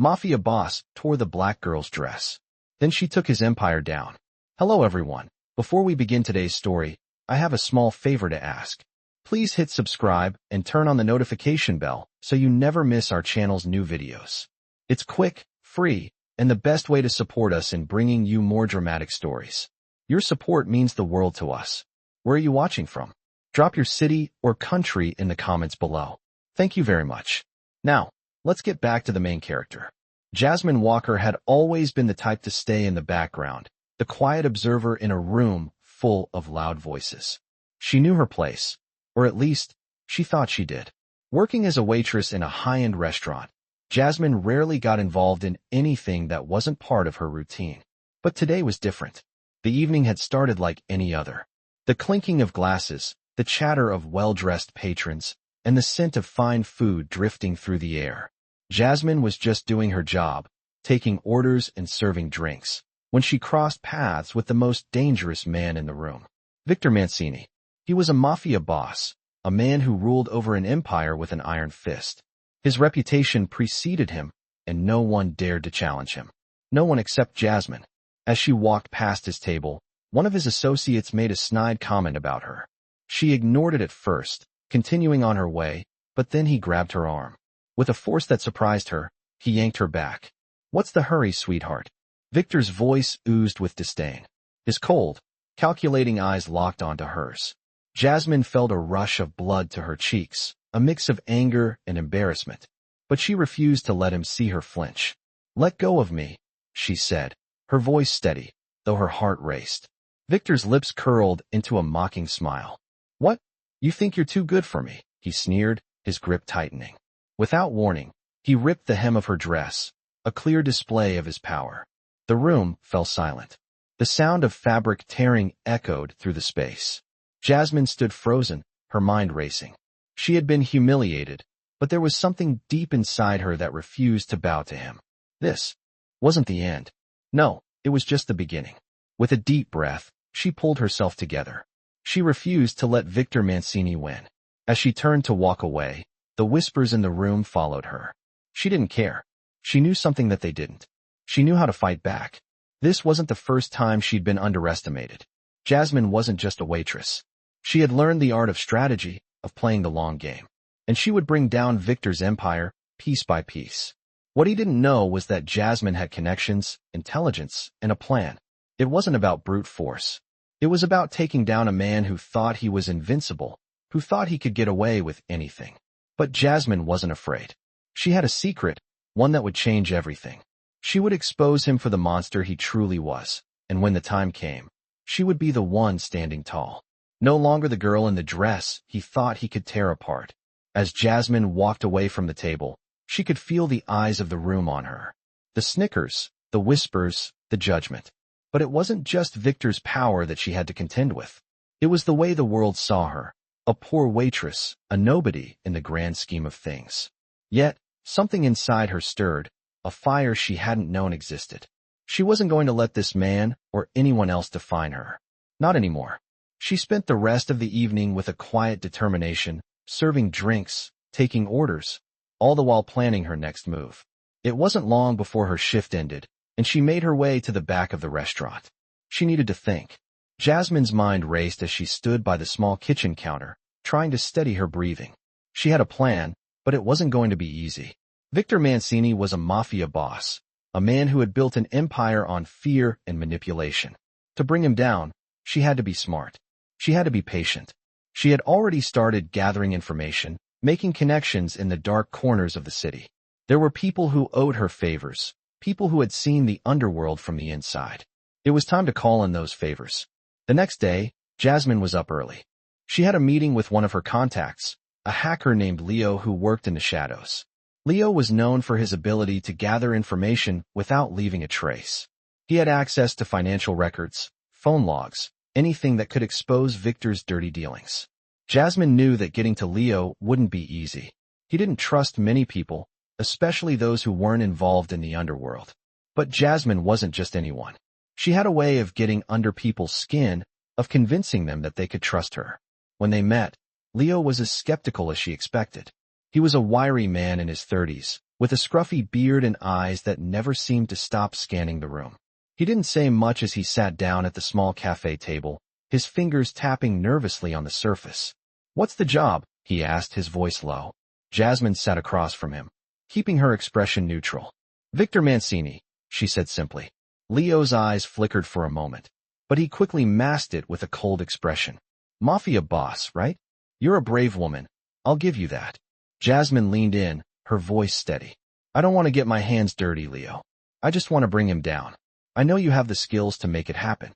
Mafia boss tore the black girl's dress. Then she took his empire down. Hello everyone. Before we begin today's story, I have a small favor to ask. Please hit subscribe and turn on the notification bell so you never miss our channel's new videos. It's quick, free, and the best way to support us in bringing you more dramatic stories. Your support means the world to us. Where are you watching from? Drop your city or country in the comments below. Thank you very much. Now, let's get back to the main character. Jasmine Walker had always been the type to stay in the background, the quiet observer in a room full of loud voices. She knew her place, or at least, she thought she did. Working as a waitress in a high-end restaurant, Jasmine rarely got involved in anything that wasn't part of her routine. But today was different. The evening had started like any other. The clinking of glasses, the chatter of well-dressed patrons, and the scent of fine food drifting through the air. Jasmine was just doing her job, taking orders and serving drinks, when she crossed paths with the most dangerous man in the room. Victor Mancini. He was a mafia boss, a man who ruled over an empire with an iron fist. His reputation preceded him, and no one dared to challenge him. No one except Jasmine. As she walked past his table, one of his associates made a snide comment about her. She ignored it at first, continuing on her way, but then he grabbed her arm. With a force that surprised her, he yanked her back. "What's the hurry, sweetheart?" Victor's voice oozed with disdain. His cold, calculating eyes locked onto hers. Jasmine felt a rush of blood to her cheeks, a mix of anger and embarrassment. But she refused to let him see her flinch. "Let go of me," she said, her voice steady, though her heart raced. Victor's lips curled into a mocking smile. "What? You think you're too good for me?" he sneered, his grip tightening. Without warning, he ripped the hem of her dress, a clear display of his power. The room fell silent. The sound of fabric tearing echoed through the space. Jasmine stood frozen, her mind racing. She had been humiliated, but there was something deep inside her that refused to bow to him. This wasn't the end. No, it was just the beginning. With a deep breath, she pulled herself together. She refused to let Victor Mancini win. As she turned to walk away, the whispers in the room followed her. She didn't care. She knew something that they didn't. She knew how to fight back. This wasn't the first time she'd been underestimated. Jasmine wasn't just a waitress. She had learned the art of strategy, of playing the long game. And she would bring down Victor's empire, piece by piece. What he didn't know was that Jasmine had connections, intelligence, and a plan. It wasn't about brute force. It was about taking down a man who thought he was invincible, who thought he could get away with anything. But Jasmine wasn't afraid. She had a secret, one that would change everything. She would expose him for the monster he truly was, and when the time came, she would be the one standing tall. No longer the girl in the dress he thought he could tear apart. As Jasmine walked away from the table, she could feel the eyes of the room on her. The snickers, the whispers, the judgment. But it wasn't just Victor's power that she had to contend with. It was the way the world saw her, a poor waitress, a nobody in the grand scheme of things. Yet, something inside her stirred, a fire she hadn't known existed. She wasn't going to let this man or anyone else define her. Not anymore. She spent the rest of the evening with a quiet determination, serving drinks, taking orders, all the while planning her next move. It wasn't long before her shift ended, and she made her way to the back of the restaurant. She needed to think. Jasmine's mind raced as she stood by the small kitchen counter, trying to steady her breathing. She had a plan, but it wasn't going to be easy. Victor Mancini was a mafia boss, a man who had built an empire on fear and manipulation. To bring him down, she had to be smart. She had to be patient. She had already started gathering information, making connections in the dark corners of the city. There were people who owed her favors, people who had seen the underworld from the inside. It was time to call in those favors. The next day, Jasmine was up early. She had a meeting with one of her contacts, a hacker named Leo who worked in the shadows. Leo was known for his ability to gather information without leaving a trace. He had access to financial records, phone logs, anything that could expose Victor's dirty dealings. Jasmine knew that getting to Leo wouldn't be easy. He didn't trust many people, especially those who weren't involved in the underworld. But Jasmine wasn't just anyone. She had a way of getting under people's skin, of convincing them that they could trust her. When they met, Leo was as skeptical as she expected. He was a wiry man in his 30s, with a scruffy beard and eyes that never seemed to stop scanning the room. He didn't say much as he sat down at the small cafe table, his fingers tapping nervously on the surface. "What's the job?" he asked, his voice low. Jasmine sat across from him, keeping her expression neutral. "Victor Mancini," she said simply. Leo's eyes flickered for a moment, but he quickly masked it with a cold expression. "Mafia boss, right? You're a brave woman. I'll give you that." Jasmine leaned in, her voice steady. "I don't want to get my hands dirty, Leo. I just want to bring him down. I know you have the skills to make it happen."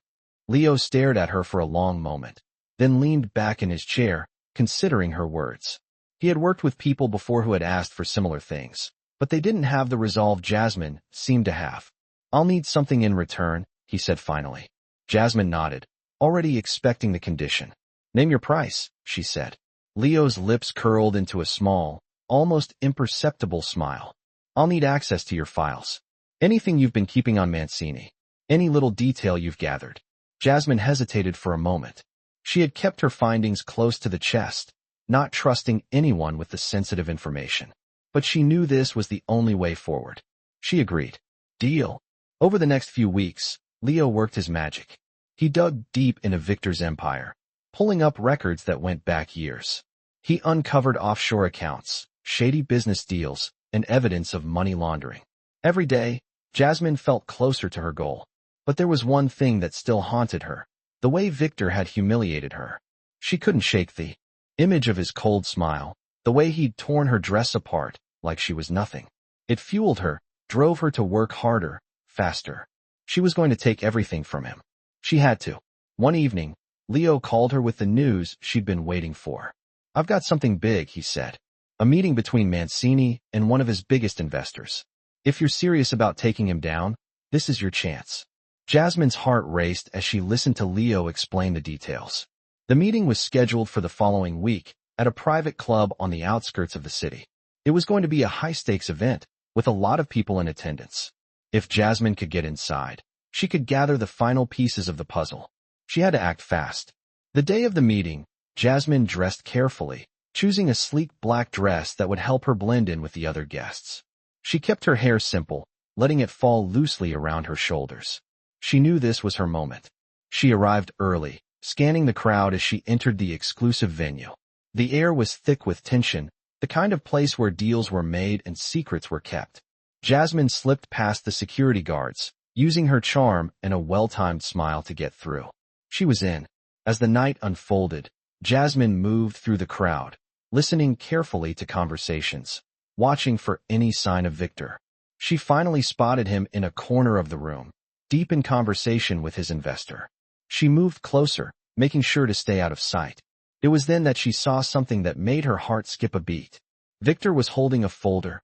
Leo stared at her for a long moment, then leaned back in his chair, considering her words. He had worked with people before who had asked for similar things, but they didn't have the resolve Jasmine seemed to have. "I'll need something in return," he said finally. Jasmine nodded, already expecting the condition. "Name your price," she said. Leo's lips curled into a small, almost imperceptible smile. "I'll need access to your files. Anything you've been keeping on Mancini. Any little detail you've gathered." Jasmine hesitated for a moment. She had kept her findings close to the chest, not trusting anyone with the sensitive information. But she knew this was the only way forward. She agreed. "Deal." Over the next few weeks, Leo worked his magic. He dug deep into Victor's empire, pulling up records that went back years. He uncovered offshore accounts, shady business deals, and evidence of money laundering. Every day, Jasmine felt closer to her goal. But there was one thing that still haunted her, the way Victor had humiliated her. She couldn't shake the image of his cold smile, the way he'd torn her dress apart like she was nothing. It fueled her, drove her to work harder, faster. She was going to take everything from him. She had to. One evening, Leo called her with the news she'd been waiting for. "I've got something big," he said. "A meeting between Mancini and one of his biggest investors. If you're serious about taking him down, this is your chance." Jasmine's heart raced as she listened to Leo explain the details. The meeting was scheduled for the following week at a private club on the outskirts of the city. It was going to be a high-stakes event with a lot of people in attendance. If Jasmine could get inside, she could gather the final pieces of the puzzle. She had to act fast. The day of the meeting, Jasmine dressed carefully, choosing a sleek black dress that would help her blend in with the other guests. She kept her hair simple, letting it fall loosely around her shoulders. She knew this was her moment. She arrived early, scanning the crowd as she entered the exclusive venue. The air was thick with tension, the kind of place where deals were made and secrets were kept. Jasmine slipped past the security guards, using her charm and a well-timed smile to get through. She was in. As the night unfolded, Jasmine moved through the crowd, listening carefully to conversations, watching for any sign of Victor. She finally spotted him in a corner of the room, deep in conversation with his investor. She moved closer, making sure to stay out of sight. It was then that she saw something that made her heart skip a beat. Victor was holding a folder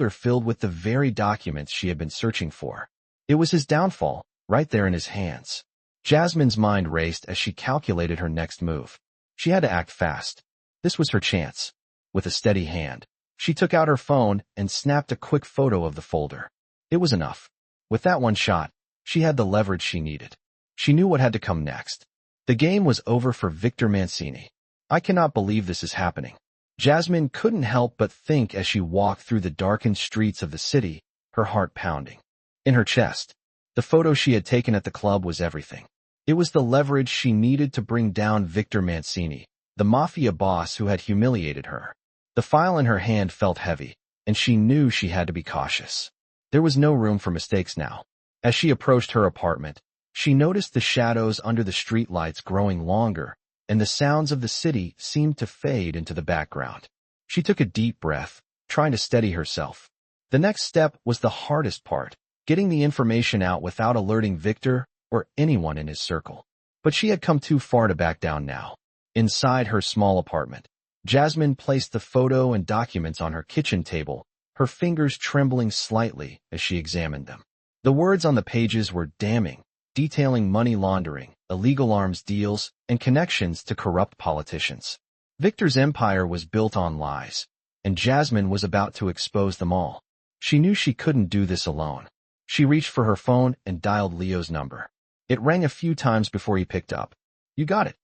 filled with the very documents she had been searching for. It was his downfall, right there in his hands. Jasmine's mind raced as she calculated her next move. She had to act fast. This was her chance. With a steady hand, she took out her phone and snapped a quick photo of the folder. It was enough. With that one shot, she had the leverage she needed. She knew what had to come next. The game was over for Victor Mancini. "I cannot believe this is happening." Jasmine couldn't help but think as she walked through the darkened streets of the city, her heart pounding. In her chest, the photo she had taken at the club was everything. It was the leverage she needed to bring down Victor Mancini, the Mafia boss who had humiliated her. The file in her hand felt heavy, and she knew she had to be cautious. There was no room for mistakes now. As she approached her apartment, she noticed the shadows under the streetlights growing longer, and the sounds of the city seemed to fade into the background. She took a deep breath, trying to steady herself. The next step was the hardest part, getting the information out without alerting Victor or anyone in his circle. But she had come too far to back down now. Inside her small apartment, Jasmine placed the photo and documents on her kitchen table, her fingers trembling slightly as she examined them. The words on the pages were damning, detailing money laundering, illegal arms deals, and connections to corrupt politicians. Victor's empire was built on lies, and Jasmine was about to expose them all. She knew she couldn't do this alone. She reached for her phone and dialed Leo's number. It rang a few times before he picked up. "You got it."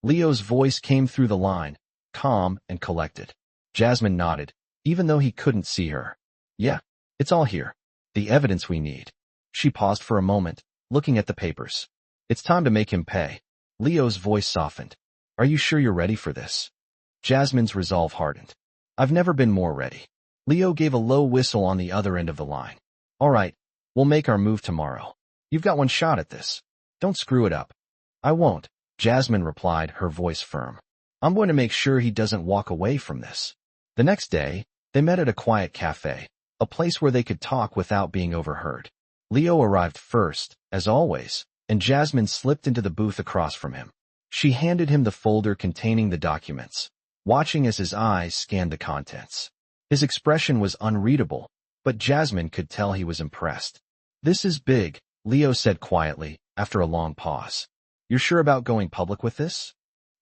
Leo's voice came through the line, calm and collected. Jasmine nodded, even though he couldn't see her. Yeah, it's all here. The evidence we need. She paused for a moment, looking at the papers. It's time to make him pay. Leo's voice softened. Are you sure you're ready for this? Jasmine's resolve hardened. I've never been more ready. Leo gave a low whistle on the other end of the line. All right, we'll make our move tomorrow. You've got one shot at this. Don't screw it up. I won't, Jasmine replied, her voice firm. I'm going to make sure he doesn't walk away from this. The next day, they met at a quiet cafe, a place where they could talk without being overheard. Leo arrived first, as always, and Jasmine slipped into the booth across from him. She handed him the folder containing the documents, watching as his eyes scanned the contents. His expression was unreadable, but Jasmine could tell he was impressed. This is big, Leo said quietly, after a long pause. You're sure about going public with this?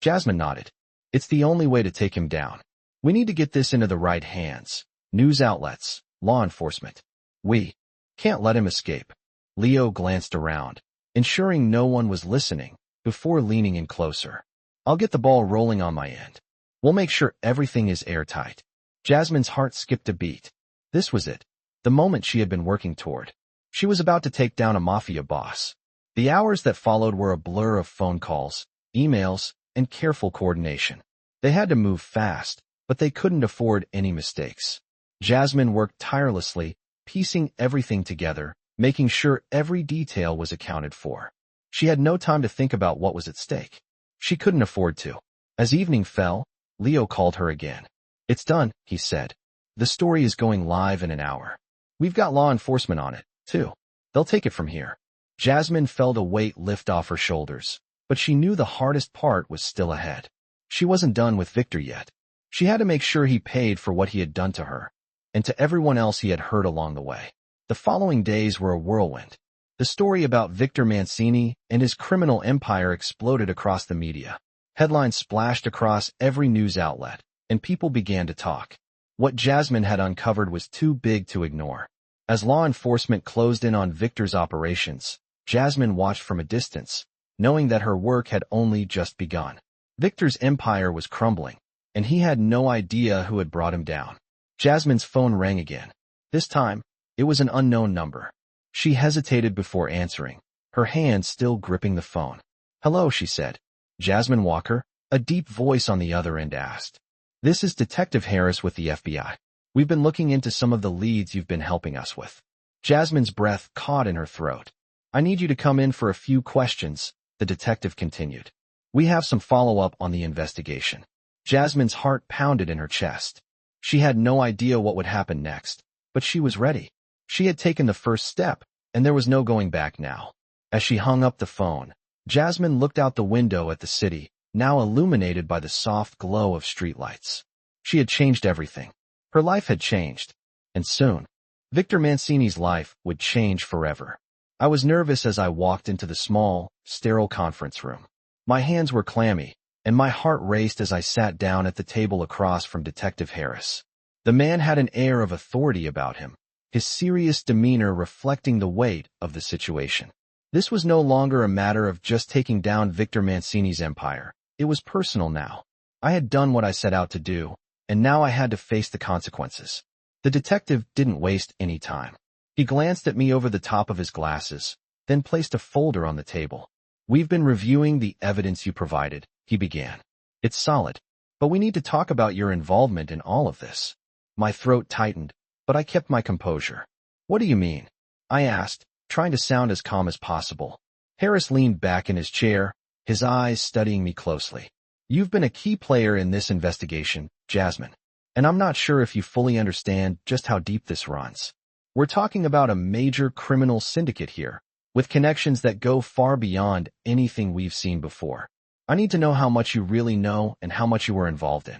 Jasmine nodded. It's the only way to take him down. We need to get this into the right hands. News outlets, law enforcement. We can't let him escape. Leo glanced around, ensuring no one was listening, before leaning in closer. I'll get the ball rolling on my end. We'll make sure everything is airtight. Jasmine's heart skipped a beat. This was it, the moment she had been working toward. She was about to take down a Mafia boss. The hours that followed were a blur of phone calls, emails, and careful coordination. They had to move fast, but they couldn't afford any mistakes. Jasmine worked tirelessly, piecing everything together, making sure every detail was accounted for. She had no time to think about what was at stake. She couldn't afford to. As evening fell, Leo called her again. It's done, he said. The story is going live in an hour. We've got law enforcement on it, too. They'll take it from here. Jasmine felt a weight lift off her shoulders, but she knew the hardest part was still ahead. She wasn't done with Victor yet. She had to make sure he paid for what he had done to her, and to everyone else he had hurt along the way. The following days were a whirlwind. The story about Victor Mancini and his criminal empire exploded across the media. Headlines splashed across every news outlet, and people began to talk. What Jasmine had uncovered was too big to ignore. As law enforcement closed in on Victor's operations, Jasmine watched from a distance, knowing that her work had only just begun. Victor's empire was crumbling, and he had no idea who had brought him down. Jasmine's phone rang again. This time, it was an unknown number. She hesitated before answering, her hand still gripping the phone. Hello, she said. Jasmine Walker, a deep voice on the other end asked. This is Detective Harris with the FBI. We've been looking into some of the leads you've been helping us with. Jasmine's breath caught in her throat. I need you to come in for a few questions, the detective continued. We have some follow-up on the investigation. Jasmine's heart pounded in her chest. She had no idea what would happen next, but she was ready. She had taken the first step, and there was no going back now. As she hung up the phone, Jasmine looked out the window at the city, now illuminated by the soft glow of streetlights. She had changed everything. Her life had changed, and soon, Victor Mancini's life would change forever. I was nervous as I walked into the small, sterile conference room. My hands were clammy, and my heart raced as I sat down at the table across from Detective Harris. The man had an air of authority about him, his serious demeanor reflecting the weight of the situation. This was no longer a matter of just taking down Victor Mancini's empire. It was personal now. I had done what I set out to do, and now I had to face the consequences. The detective didn't waste any time. He glanced at me over the top of his glasses, then placed a folder on the table. We've been reviewing the evidence you provided, he began. It's solid, but we need to talk about your involvement in all of this. My throat tightened, but I kept my composure. What do you mean? I asked, trying to sound as calm as possible. Harris leaned back in his chair, his eyes studying me closely. You've been a key player in this investigation, Jasmine, and I'm not sure if you fully understand just how deep this runs. We're talking about a major criminal syndicate here, with connections that go far beyond anything we've seen before. I need to know how much you really know and how much you were involved in.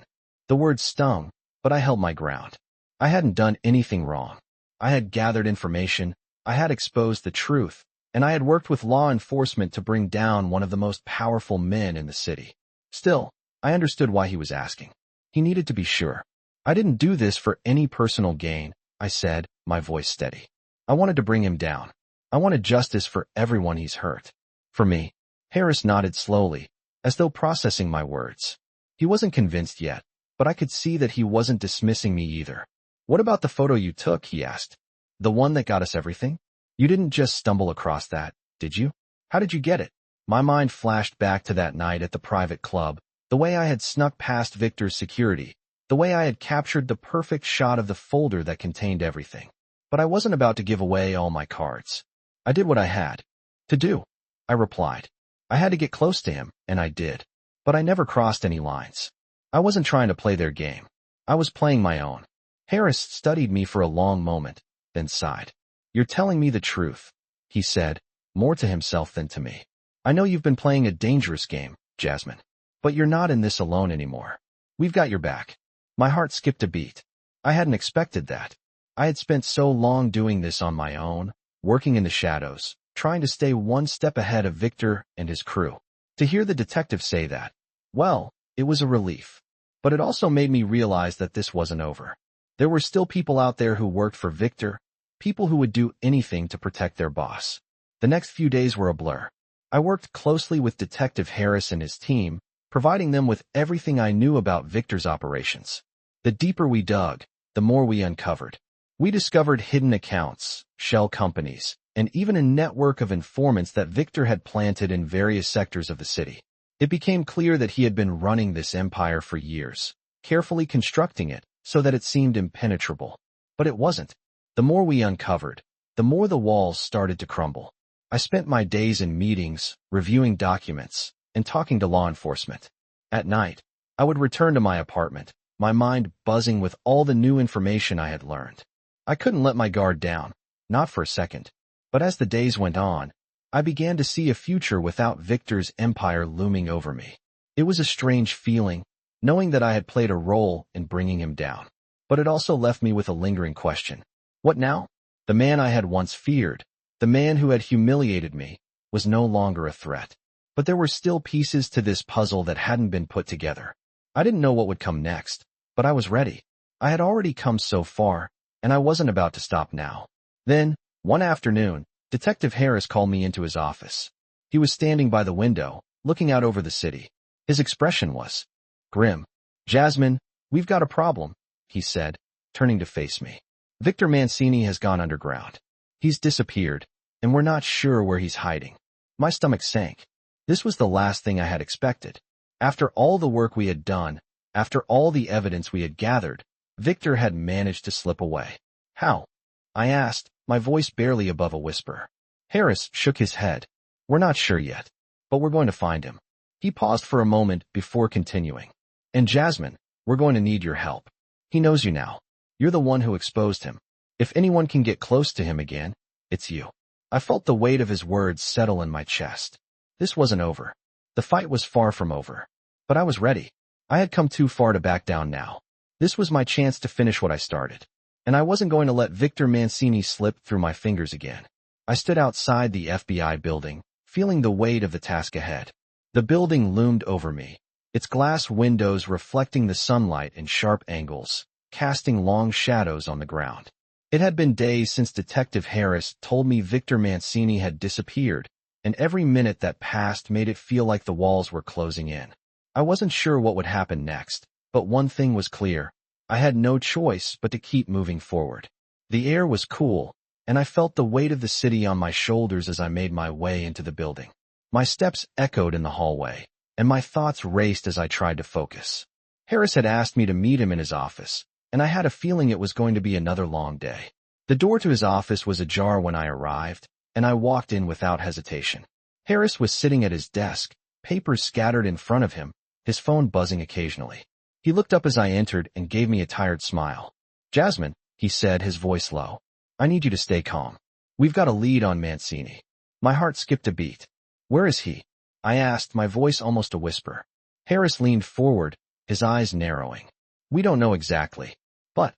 The word stung, but I held my ground. I hadn't done anything wrong. I had gathered information, I had exposed the truth, and I had worked with law enforcement to bring down one of the most powerful men in the city. Still, I understood why he was asking. He needed to be sure. I didn't do this for any personal gain, I said, my voice steady. I wanted to bring him down. I wanted justice for everyone he's hurt. For me, Harris nodded slowly, as though processing my words. He wasn't convinced yet, but I could see that he wasn't dismissing me either. What about the photo you took? He asked. The one that got us everything? You didn't just stumble across that, did you? How did you get it? My mind flashed back to that night at the private club, the way I had snuck past Victor's security, the way I had captured the perfect shot of the folder that contained everything. But I wasn't about to give away all my cards. I did what I had to do, I replied. I had to get close to him, and I did. But I never crossed any lines. I wasn't trying to play their game. I was playing my own. Harris studied me for a long moment, then sighed. You're telling me the truth, he said, more to himself than to me. I know you've been playing a dangerous game, Jasmine. But you're not in this alone anymore. We've got your back. My heart skipped a beat. I hadn't expected that. I had spent so long doing this on my own, working in the shadows, trying to stay one step ahead of Victor and his crew. To hear the detective say that, well, it was a relief. But it also made me realize that this wasn't over. There were still people out there who worked for Victor, people who would do anything to protect their boss. The next few days were a blur. I worked closely with Detective Harris and his team, providing them with everything I knew about Victor's operations. The deeper we dug, the more we uncovered. We discovered hidden accounts, shell companies, and even a network of informants that Victor had planted in various sectors of the city. It became clear that he had been running this empire for years, carefully constructing it so that it seemed impenetrable. But it wasn't. The more we uncovered, the more the walls started to crumble. I spent my days in meetings, reviewing documents, and talking to law enforcement. At night, I would return to my apartment, my mind buzzing with all the new information I had learned. I couldn't let my guard down, not for a second. But as the days went on, I began to see a future without Victor's empire looming over me. It was a strange feeling, knowing that I had played a role in bringing him down. But it also left me with a lingering question. What now? The man I had once feared, the man who had humiliated me, was no longer a threat. But there were still pieces to this puzzle that hadn't been put together. I didn't know what would come next, but I was ready. I had already come so far, and I wasn't about to stop now. Then, one afternoon, Detective Harris called me into his office. He was standing by the window, looking out over the city. His expression was grim. Jasmine, we've got a problem, he said, turning to face me. Victor Mancini has gone underground. He's disappeared, and we're not sure where he's hiding. My stomach sank. This was the last thing I had expected. After all the work we had done, after all the evidence we had gathered, Victor had managed to slip away. How? I asked, my voice barely above a whisper. Harris shook his head. We're not sure yet, but we're going to find him. He paused for a moment before continuing. And Jasmine, we're going to need your help. He knows you now. You're the one who exposed him. If anyone can get close to him again, it's you. I felt the weight of his words settle in my chest. This wasn't over. The fight was far from over. But I was ready. I had come too far to back down now. This was my chance to finish what I started. And I wasn't going to let Victor Mancini slip through my fingers again. I stood outside the FBI building, feeling the weight of the task ahead. The building loomed over me, its glass windows reflecting the sunlight in sharp angles, casting long shadows on the ground. It had been days since Detective Harris told me Victor Mancini had disappeared, and every minute that passed made it feel like the walls were closing in. I wasn't sure what would happen next, but one thing was clear. I had no choice but to keep moving forward. The air was cool, and I felt the weight of the city on my shoulders as I made my way into the building. My steps echoed in the hallway, and my thoughts raced as I tried to focus. Harris had asked me to meet him in his office, and I had a feeling it was going to be another long day. The door to his office was ajar when I arrived, and I walked in without hesitation. Harris was sitting at his desk, papers scattered in front of him, his phone buzzing occasionally. He looked up as I entered and gave me a tired smile. Jasmine, he said, his voice low. I need you to stay calm. We've got a lead on Mancini. My heart skipped a beat. Where is he? I asked, my voice almost a whisper. Harris leaned forward, his eyes narrowing. We don't know exactly, but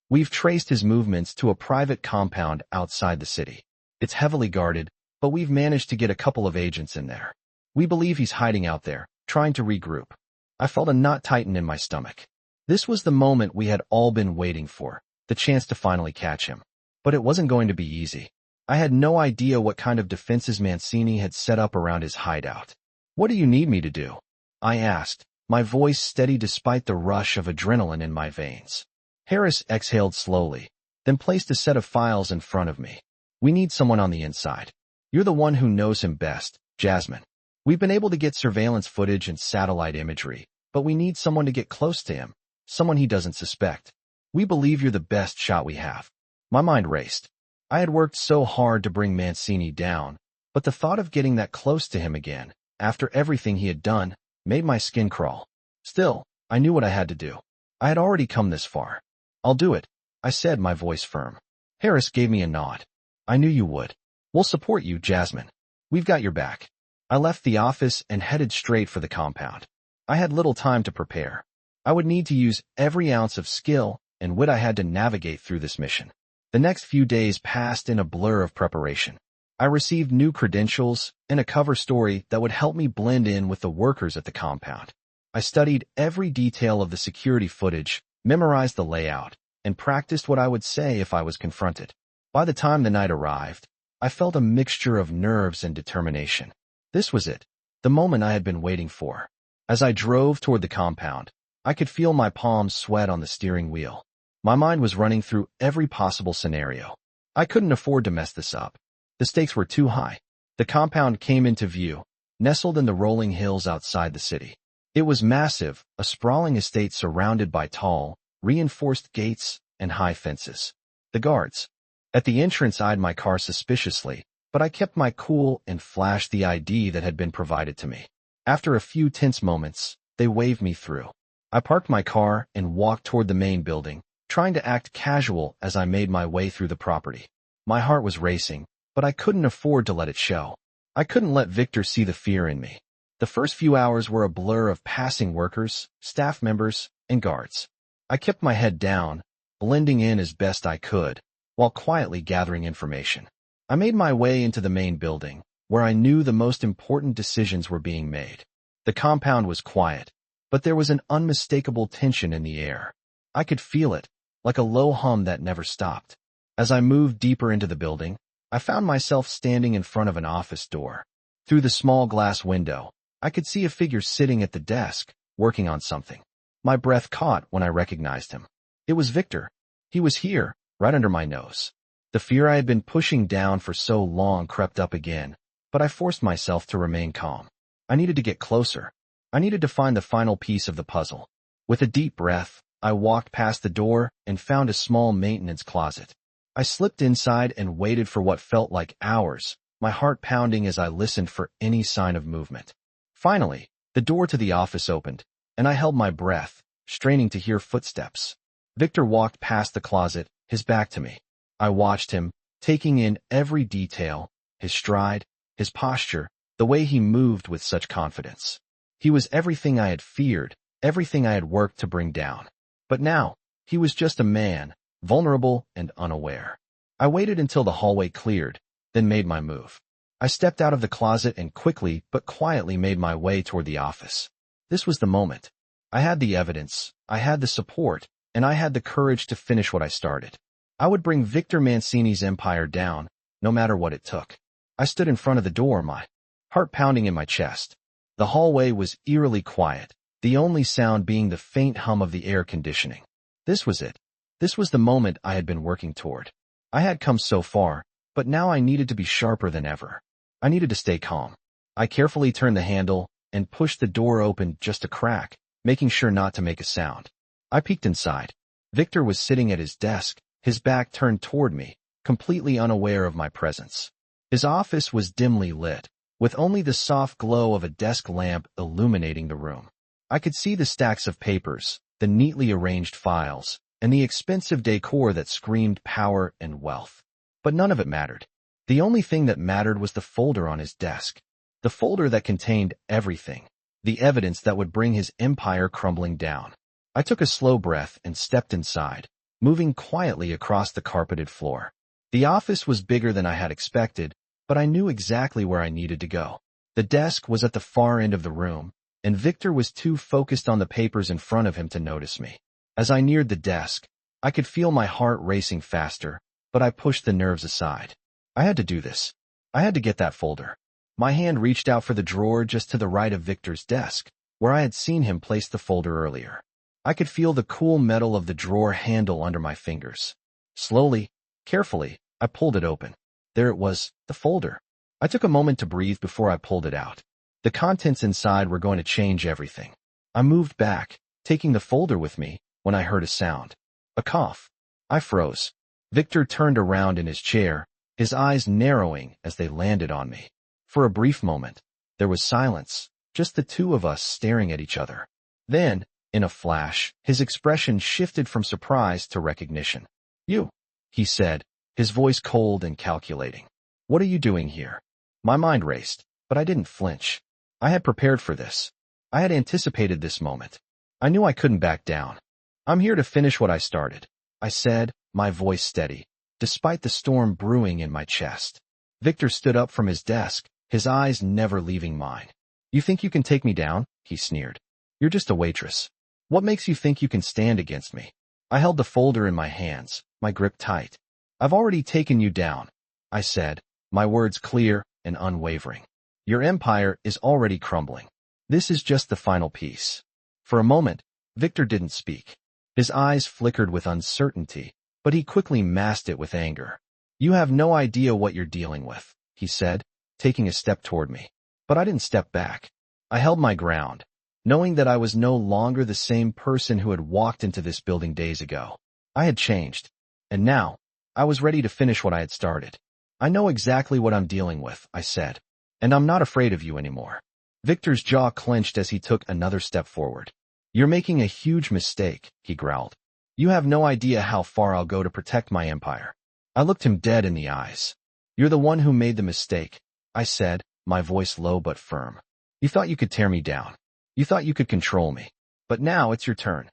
we've traced his movements to a private compound outside the city. It's heavily guarded, but we've managed to get a couple of agents in there. We believe he's hiding out there, trying to regroup. I felt a knot tighten in my stomach. This was the moment we had all been waiting for, the chance to finally catch him. But it wasn't going to be easy. I had no idea what kind of defenses Mancini had set up around his hideout. What do you need me to do? I asked, my voice steady despite the rush of adrenaline in my veins. Harris exhaled slowly, then placed a set of files in front of me. We need someone on the inside. You're the one who knows him best, Jasmine. We've been able to get surveillance footage and satellite imagery, but we need someone to get close to him, someone he doesn't suspect. We believe you're the best shot we have. My mind raced. I had worked so hard to bring Mancini down, but the thought of getting that close to him again, after everything he had done, made my skin crawl. Still, I knew what I had to do. I had already come this far. I'll do it, I said, my voice firm. Harris gave me a nod. I knew you would. We'll support you, Jasmine. We've got your back. I left the office and headed straight for the compound. I had little time to prepare. I would need to use every ounce of skill and wit I had to navigate through this mission. The next few days passed in a blur of preparation. I received new credentials and a cover story that would help me blend in with the workers at the compound. I studied every detail of the security footage, memorized the layout, and practiced what I would say if I was confronted. By the time the night arrived, I felt a mixture of nerves and determination. This was it, the moment I had been waiting for. As I drove toward the compound, I could feel my palms sweat on the steering wheel. My mind was running through every possible scenario. I couldn't afford to mess this up. The stakes were too high. The compound came into view, nestled in the rolling hills outside the city. It was massive, a sprawling estate surrounded by tall, reinforced gates and high fences. The guards at the entrance eyed my car suspiciously, but I kept my cool and flashed the ID that had been provided to me. After a few tense moments, they waved me through. I parked my car and walked toward the main building, trying to act casual as I made my way through the property. My heart was racing, but I couldn't afford to let it show. I couldn't let Victor see the fear in me. The first few hours were a blur of passing workers, staff members, and guards. I kept my head down, blending in as best I could, while quietly gathering information. I made my way into the main building, where I knew the most important decisions were being made. The compound was quiet, but there was an unmistakable tension in the air. I could feel it, like a low hum that never stopped. As I moved deeper into the building, I found myself standing in front of an office door. Through the small glass window, I could see a figure sitting at the desk, working on something. My breath caught when I recognized him. It was Victor. He was here, right under my nose. The fear I had been pushing down for so long crept up again, but I forced myself to remain calm. I needed to get closer. I needed to find the final piece of the puzzle. With a deep breath, I walked past the door and found a small maintenance closet. I slipped inside and waited for what felt like hours, my heart pounding as I listened for any sign of movement. Finally, the door to the office opened, and I held my breath, straining to hear footsteps. Victor walked past the closet, his back to me. I watched him, taking in every detail, his stride, his posture, the way he moved with such confidence. He was everything I had feared, everything I had worked to bring down. But now, he was just a man, vulnerable and unaware. I waited until the hallway cleared, then made my move. I stepped out of the closet and quickly but quietly made my way toward the office. This was the moment. I had the evidence, I had the support, and I had the courage to finish what I started. I would bring Victor Mancini's empire down, no matter what it took. I stood in front of the door, my heart pounding in my chest. The hallway was eerily quiet, the only sound being the faint hum of the air conditioning. This was it. This was the moment I had been working toward. I had come so far, but now I needed to be sharper than ever. I needed to stay calm. I carefully turned the handle and pushed the door open just a crack, making sure not to make a sound. I peeked inside. Victor was sitting at his desk, his back turned toward me, completely unaware of my presence. His office was dimly lit, with only the soft glow of a desk lamp illuminating the room. I could see the stacks of papers, the neatly arranged files, and the expensive decor that screamed power and wealth. But none of it mattered. The only thing that mattered was the folder on his desk. The folder that contained everything, the evidence that would bring his empire crumbling down. I took a slow breath and stepped inside, moving quietly across the carpeted floor. The office was bigger than I had expected, but I knew exactly where I needed to go. The desk was at the far end of the room, and Victor was too focused on the papers in front of him to notice me. As I neared the desk, I could feel my heart racing faster, but I pushed the nerves aside. I had to do this. I had to get that folder. My hand reached out for the drawer just to the right of Victor's desk, where I had seen him place the folder earlier. I could feel the cool metal of the drawer handle under my fingers. Slowly, carefully, I pulled it open. There it was, the folder. I took a moment to breathe before I pulled it out. The contents inside were going to change everything. I moved back, taking the folder with me, when I heard a sound. A cough. I froze. Victor turned around in his chair, his eyes narrowing as they landed on me. For a brief moment, there was silence, just the two of us staring at each other. Then, in a flash, his expression shifted from surprise to recognition. "You," he said, his voice cold and calculating. "What are you doing here?" My mind raced, but I didn't flinch. I had prepared for this. I had anticipated this moment. I knew I couldn't back down. "I'm here to finish what I started," I said, my voice steady, despite the storm brewing in my chest. Victor stood up from his desk, his eyes never leaving mine. "You think you can take me down?" he sneered. "You're just a waitress. What makes you think you can stand against me?" I held the folder in my hands, my grip tight. "I've already taken you down," I said, my words clear and unwavering. "Your empire is already crumbling. This is just the final piece." For a moment, Victor didn't speak. His eyes flickered with uncertainty, but he quickly masked it with anger. "You have no idea what you're dealing with," he said, taking a step toward me. But I didn't step back. I held my ground, knowing that I was no longer the same person who had walked into this building days ago. I had changed, and now, I was ready to finish what I had started. "I know exactly what I'm dealing with," I said, "and I'm not afraid of you anymore." Victor's jaw clenched as he took another step forward. "You're making a huge mistake," he growled. "You have no idea how far I'll go to protect my empire." I looked him dead in the eyes. "You're the one who made the mistake," I said, my voice low but firm. "You thought you could tear me down. You thought you could control me. But now it's your turn."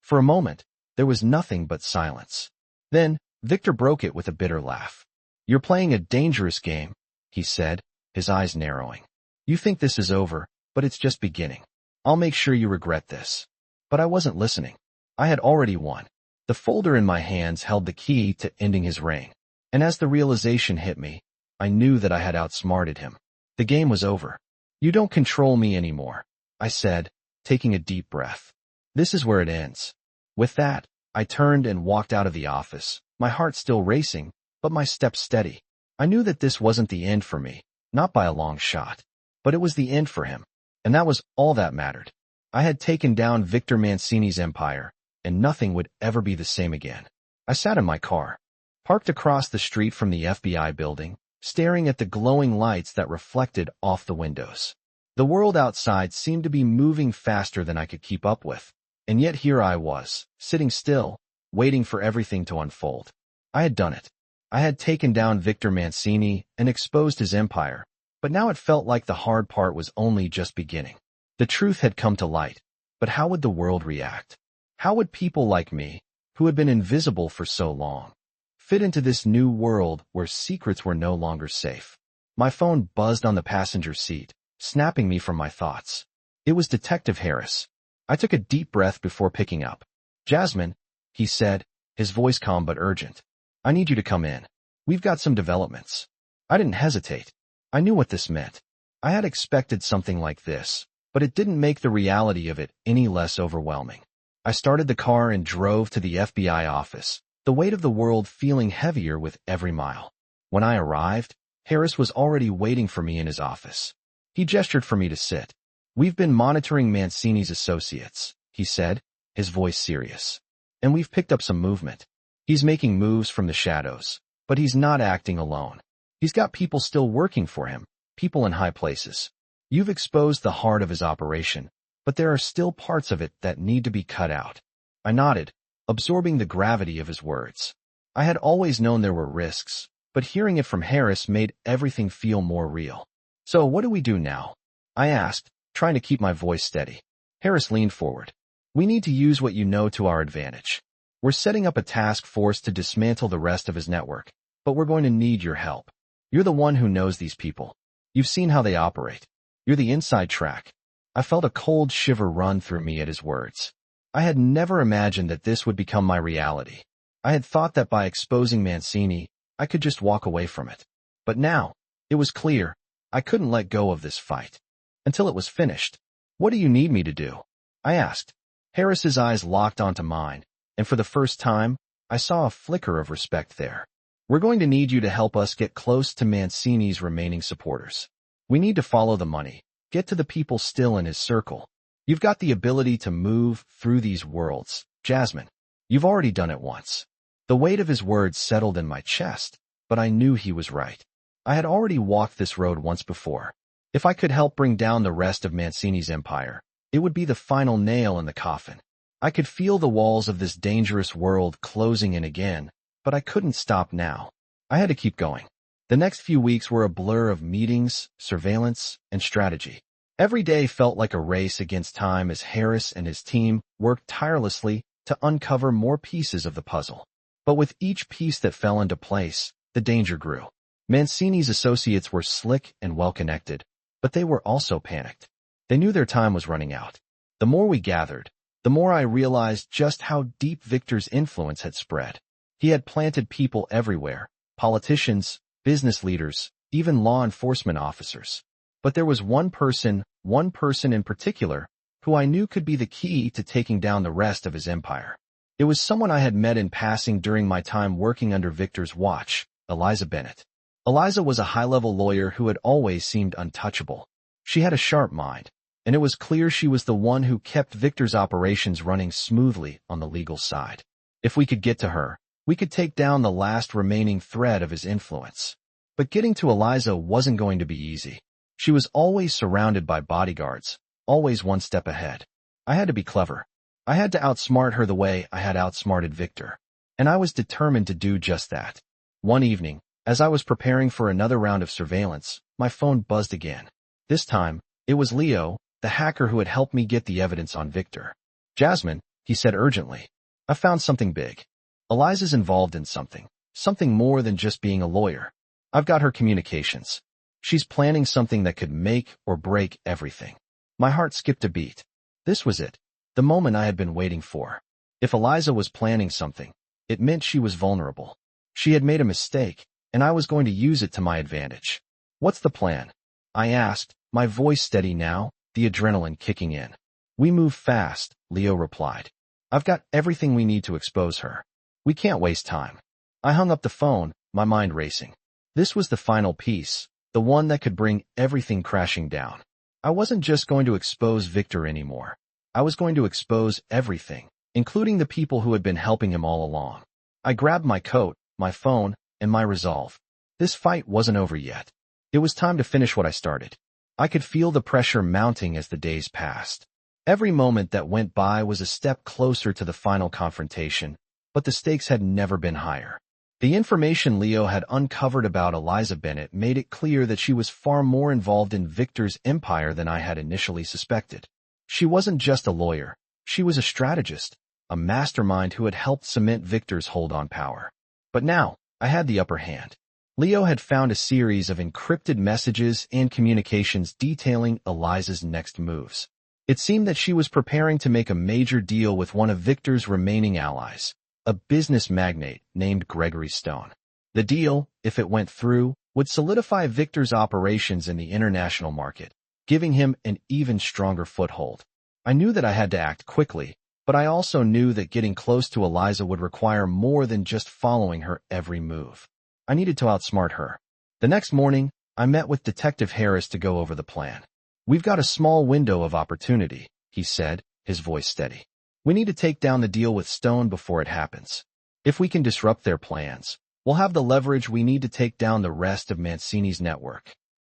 For a moment, there was nothing but silence. Then, Victor broke it with a bitter laugh. "You're playing a dangerous game," he said, his eyes narrowing. "You think this is over, but it's just beginning. I'll make sure you regret this." But I wasn't listening. I had already won. The folder in my hands held the key to ending his reign. And as the realization hit me, I knew that I had outsmarted him. The game was over. "You don't control me anymore," I said, taking a deep breath. "This is where it ends." With that, I turned and walked out of the office, my heart still racing, but my steps steady. I knew that this wasn't the end for me, not by a long shot. But it was the end for him, and that was all that mattered. I had taken down Victor Mancini's empire, and nothing would ever be the same again. I sat in my car, parked across the street from the FBI building, staring at the glowing lights that reflected off the windows. The world outside seemed to be moving faster than I could keep up with, and yet here I was, sitting still, waiting for everything to unfold. I had done it. I had taken down Victor Mancini and exposed his empire, but now it felt like the hard part was only just beginning. The truth had come to light, but how would the world react? How would people like me, who had been invisible for so long, fit into this new world where secrets were no longer safe? My phone buzzed on the passenger seat, snapping me from my thoughts. It was Detective Harris. I took a deep breath before picking up. "Jasmine," he said, his voice calm but urgent. "I need you to come in. We've got some developments." I didn't hesitate. I knew what this meant. I had expected something like this, but it didn't make the reality of it any less overwhelming. I started the car and drove to the FBI office, the weight of the world feeling heavier with every mile. When I arrived, Harris was already waiting for me in his office. He gestured for me to sit. "We've been monitoring Mancini's associates," he said, his voice serious. "And we've picked up some movement. He's making moves from the shadows, but he's not acting alone. He's got people still working for him, people in high places. You've exposed the heart of his operation, but there are still parts of it that need to be cut out." I nodded, absorbing the gravity of his words. I had always known there were risks, but hearing it from Harris made everything feel more real. "So what do we do now?" I asked, trying to keep my voice steady. Harris leaned forward. "We need to use what you know to our advantage. We're setting up a task force to dismantle the rest of his network, but we're going to need your help. You're the one who knows these people. You've seen how they operate. You're the inside track." I felt a cold shiver run through me at his words. I had never imagined that this would become my reality. I had thought that by exposing Mancini, I could just walk away from it. But now, it was clear, I couldn't let go of this fight. Until it was finished. "What do you need me to do?" I asked. Harris's eyes locked onto mine, and for the first time, I saw a flicker of respect there. We're going to need you to help us get close to Mancini's remaining supporters. We need to follow the money, get to the people still in his circle. You've got the ability to move through these worlds, Jasmine. You've already done it once. The weight of his words settled in my chest, but I knew he was right. I had already walked this road once before. If I could help bring down the rest of Mancini's empire, it would be the final nail in the coffin. I could feel the walls of this dangerous world closing in again, but I couldn't stop now. I had to keep going. The next few weeks were a blur of meetings, surveillance, and strategy. Every day felt like a race against time as Harris and his team worked tirelessly to uncover more pieces of the puzzle. But with each piece that fell into place, the danger grew. Mancini's associates were slick and well-connected, but they were also panicked. They knew their time was running out. The more we gathered, the more I realized just how deep Victor's influence had spread. He had planted people everywhere, politicians, business leaders, even law enforcement officers. But there was one person in particular, who I knew could be the key to taking down the rest of his empire. It was someone I had met in passing during my time working under Victor's watch, Eliza Bennett. Eliza was a high-level lawyer who had always seemed untouchable. She had a sharp mind, and it was clear she was the one who kept Victor's operations running smoothly on the legal side. If we could get to her, we could take down the last remaining thread of his influence. But getting to Eliza wasn't going to be easy. She was always surrounded by bodyguards, always one step ahead. I had to be clever. I had to outsmart her the way I had outsmarted Victor. And I was determined to do just that. One evening, as I was preparing for another round of surveillance, my phone buzzed again. This time, it was Leo, the hacker who had helped me get the evidence on Victor. "Jasmine," he said urgently, "I found something big. Eliza's involved in something more than just being a lawyer. I've got her communications. She's planning something that could make or break everything." My heart skipped a beat. This was it, the moment I had been waiting for. If Eliza was planning something, it meant she was vulnerable. She had made a mistake, and I was going to use it to my advantage. "What's the plan?" I asked, my voice steady now, the adrenaline kicking in. "We move fast," Leo replied. "I've got everything we need to expose her. We can't waste time." I hung up the phone, my mind racing. This was the final piece, the one that could bring everything crashing down. I wasn't just going to expose Victor anymore. I was going to expose everything, including the people who had been helping him all along. I grabbed my coat, my phone, and my resolve. This fight wasn't over yet. It was time to finish what I started. I could feel the pressure mounting as the days passed. Every moment that went by was a step closer to the final confrontation, but the stakes had never been higher. The information Leo had uncovered about Eliza Bennett made it clear that she was far more involved in Victor's empire than I had initially suspected. She wasn't just a lawyer. She was a strategist, a mastermind who had helped cement Victor's hold on power. But now, I had the upper hand. Leo had found a series of encrypted messages and communications detailing Eliza's next moves. It seemed that she was preparing to make a major deal with one of Victor's remaining allies, a business magnate named Gregory Stone. The deal, if it went through, would solidify Victor's operations in the international market, giving him an even stronger foothold. I knew that I had to act quickly, but I also knew that getting close to Eliza would require more than just following her every move. I needed to outsmart her. The next morning, I met with Detective Harris to go over the plan. "We've got a small window of opportunity," he said, his voice steady. "We need to take down the deal with Stone before it happens. If we can disrupt their plans, we'll have the leverage we need to take down the rest of Mancini's network."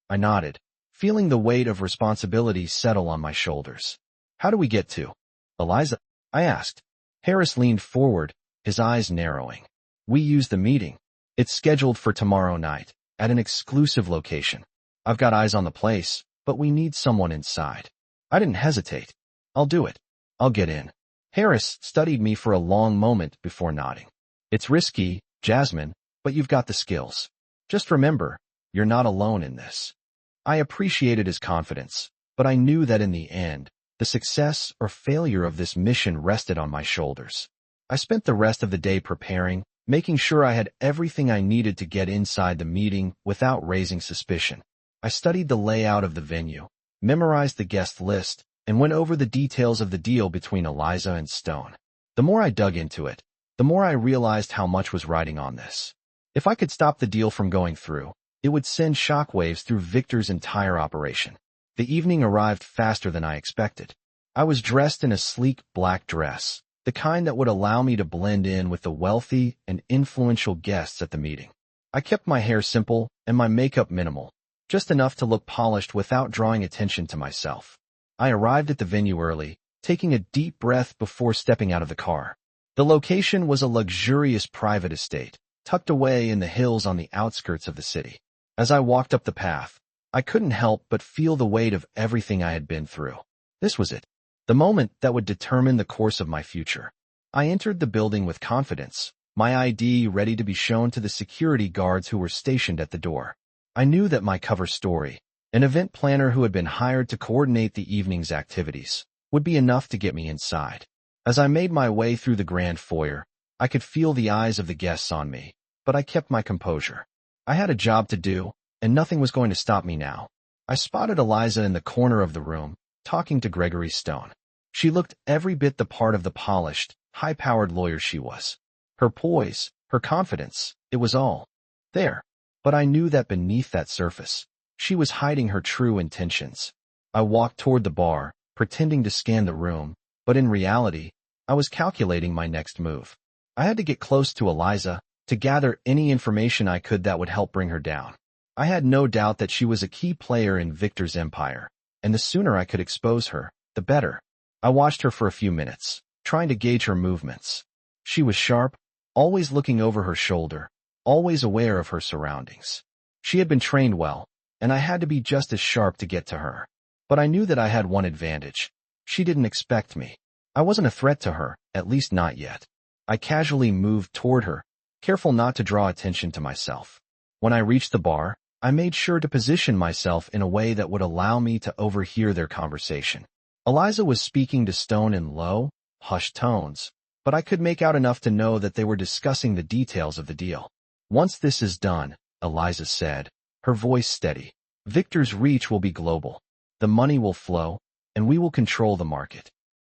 I nodded, feeling the weight of responsibility settle on my shoulders. "How do we get to Eliza?" I asked. Harris leaned forward, his eyes narrowing. "We use the meeting. It's scheduled for tomorrow night, at an exclusive location. I've got eyes on the place, but we need someone inside." I didn't hesitate. "I'll do it. I'll get in." Harris studied me for a long moment before nodding. "It's risky, Jasmine, but you've got the skills. Just remember, you're not alone in this." I appreciated his confidence, but I knew that in the end, the success or failure of this mission rested on my shoulders. I spent the rest of the day preparing, making sure I had everything I needed to get inside the meeting without raising suspicion. I studied the layout of the venue, memorized the guest list, and went over the details of the deal between Eliza and Stone. The more I dug into it, the more I realized how much was riding on this. If I could stop the deal from going through, it would send shockwaves through Victor's entire operation. The evening arrived faster than I expected. I was dressed in a sleek black dress, the kind that would allow me to blend in with the wealthy and influential guests at the meeting. I kept my hair simple and my makeup minimal, just enough to look polished without drawing attention to myself. I arrived at the venue early, taking a deep breath before stepping out of the car. The location was a luxurious private estate, tucked away in the hills on the outskirts of the city. As I walked up the path, I couldn't help but feel the weight of everything I had been through. This was it, the moment that would determine the course of my future. I entered the building with confidence, my ID ready to be shown to the security guards who were stationed at the door. I knew that my cover story, an event planner who had been hired to coordinate the evening's activities, would be enough to get me inside. As I made my way through the grand foyer, I could feel the eyes of the guests on me, but I kept my composure. I had a job to do, and nothing was going to stop me now. I spotted Eliza in the corner of the room, talking to Gregory Stone. She looked every bit the part of the polished, high-powered lawyer she was. Her poise, her confidence, it was all there. But I knew that beneath that surface, she was hiding her true intentions. I walked toward the bar, pretending to scan the room, but in reality, I was calculating my next move. I had to get close to Eliza, to gather any information I could that would help bring her down. I had no doubt that she was a key player in Victor's empire, and the sooner I could expose her, the better. I watched her for a few minutes, trying to gauge her movements. She was sharp, always looking over her shoulder, always aware of her surroundings. She had been trained well, and I had to be just as sharp to get to her. But I knew that I had one advantage. She didn't expect me. I wasn't a threat to her, at least not yet. I casually moved toward her, careful not to draw attention to myself. When I reached the bar, I made sure to position myself in a way that would allow me to overhear their conversation. Eliza was speaking to Stone in low, hushed tones, but I could make out enough to know that they were discussing the details of the deal. "Once this is done," Eliza said, her voice steady, "Victor's reach will be global. The money will flow, and we will control the market."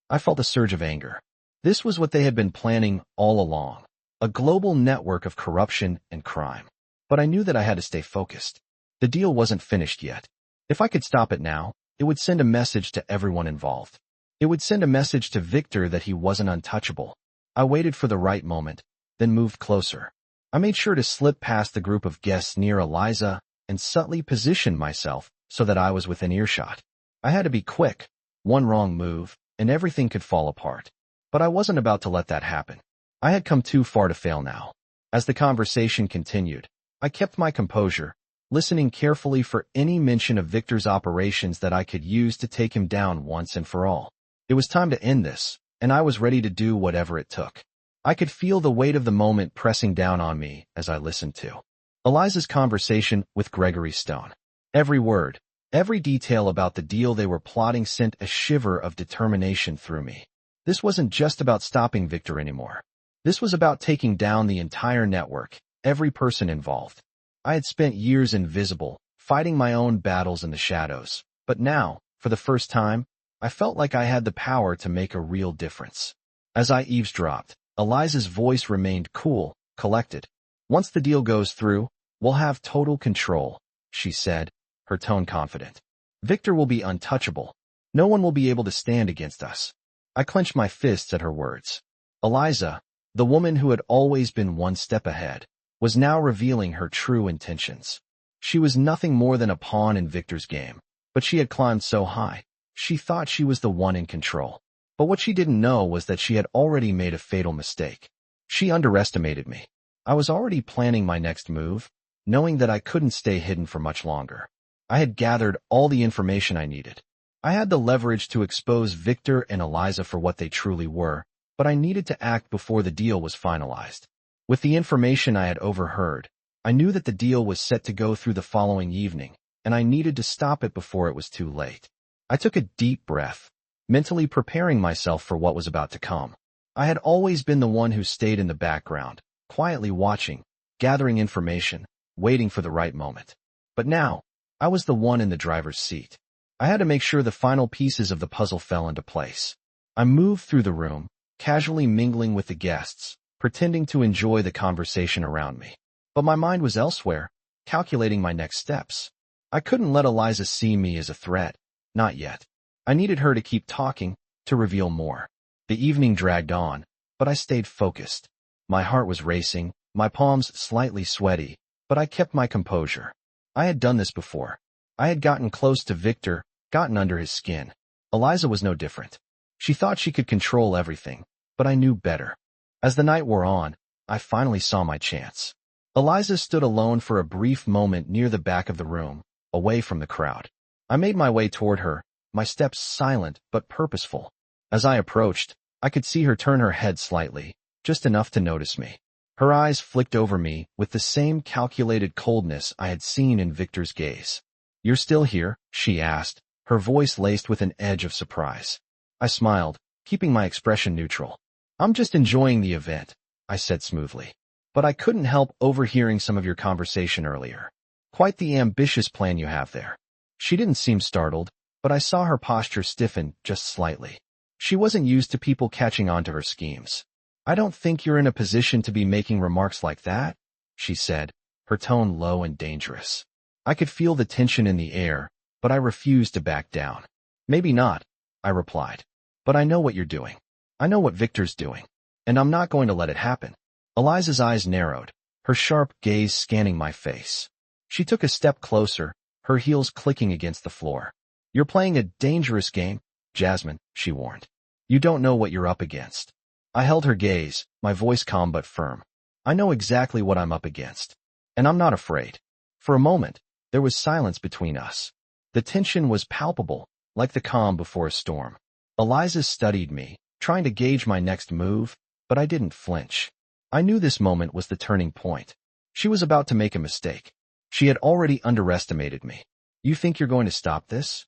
I felt a surge of anger. This was what they had been planning all along, a global network of corruption and crime. But I knew that I had to stay focused. The deal wasn't finished yet. If I could stop it now, it would send a message to everyone involved. It would send a message to Victor that he wasn't untouchable. I waited for the right moment, then moved closer. I made sure to slip past the group of guests near Eliza and subtly positioned myself so that I was within earshot. I had to be quick. One wrong move, and everything could fall apart. But I wasn't about to let that happen. I had come too far to fail now. As the conversation continued, I kept my composure, listening carefully for any mention of Victor's operations that I could use to take him down once and for all. It was time to end this, and I was ready to do whatever it took. I could feel the weight of the moment pressing down on me as I listened to Eliza's conversation with Gregory Stone. Every word, every detail about the deal they were plotting sent a shiver of determination through me. This wasn't just about stopping Victor anymore. This was about taking down the entire network, every person involved. I had spent years invisible, fighting my own battles in the shadows, but now, for the first time, I felt like I had the power to make a real difference. As I eavesdropped, Eliza's voice remained cool, collected. "Once the deal goes through, we'll have total control," she said, her tone confident. "Victor will be untouchable. No one will be able to stand against us." I clenched my fists at her words. Eliza, the woman who had always been one step ahead, was now revealing her true intentions. She was nothing more than a pawn in Victor's game, but she had climbed so high. She thought she was the one in control. But what she didn't know was that she had already made a fatal mistake. She underestimated me. I was already planning my next move, knowing that I couldn't stay hidden for much longer. I had gathered all the information I needed. I had the leverage to expose Victor and Eliza for what they truly were, but I needed to act before the deal was finalized. With the information I had overheard, I knew that the deal was set to go through the following evening, and I needed to stop it before it was too late. I took a deep breath, mentally preparing myself for what was about to come. I had always been the one who stayed in the background, quietly watching, gathering information, waiting for the right moment. But now, I was the one in the driver's seat. I had to make sure the final pieces of the puzzle fell into place. I moved through the room, casually mingling with the guests, pretending to enjoy the conversation around me. But my mind was elsewhere, calculating my next steps. I couldn't let Eliza see me as a threat. Not yet. I needed her to keep talking, to reveal more. The evening dragged on, but I stayed focused. My heart was racing, my palms slightly sweaty, but I kept my composure. I had done this before. I had gotten close to Victor, gotten under his skin. Eliza was no different. She thought she could control everything, but I knew better. As the night wore on, I finally saw my chance. Eliza stood alone for a brief moment near the back of the room, away from the crowd. I made my way toward her, my steps silent but purposeful. As I approached, I could see her turn her head slightly, just enough to notice me. Her eyes flicked over me with the same calculated coldness I had seen in Victor's gaze. "You're still here?" she asked, her voice laced with an edge of surprise. I smiled, keeping my expression neutral. "I'm just enjoying the event," I said smoothly. "But I couldn't help overhearing some of your conversation earlier. Quite the ambitious plan you have there." She didn't seem startled, but I saw her posture stiffen just slightly. She wasn't used to people catching on to her schemes. "I don't think you're in a position to be making remarks like that," she said, her tone low and dangerous. I could feel the tension in the air, but I refused to back down. "Maybe not," I replied. "But I know what you're doing. I know what Victor's doing. And I'm not going to let it happen." Eliza's eyes narrowed, her sharp gaze scanning my face. She took a step closer, her heels clicking against the floor. "You're playing a dangerous game, Jasmine," she warned. "You don't know what you're up against." I held her gaze, my voice calm but firm. "I know exactly what I'm up against. And I'm not afraid." For a moment, there was silence between us. The tension was palpable, like the calm before a storm. Eliza studied me, trying to gauge my next move, but I didn't flinch. I knew this moment was the turning point. She was about to make a mistake. She had already underestimated me. "You think you're going to stop this?"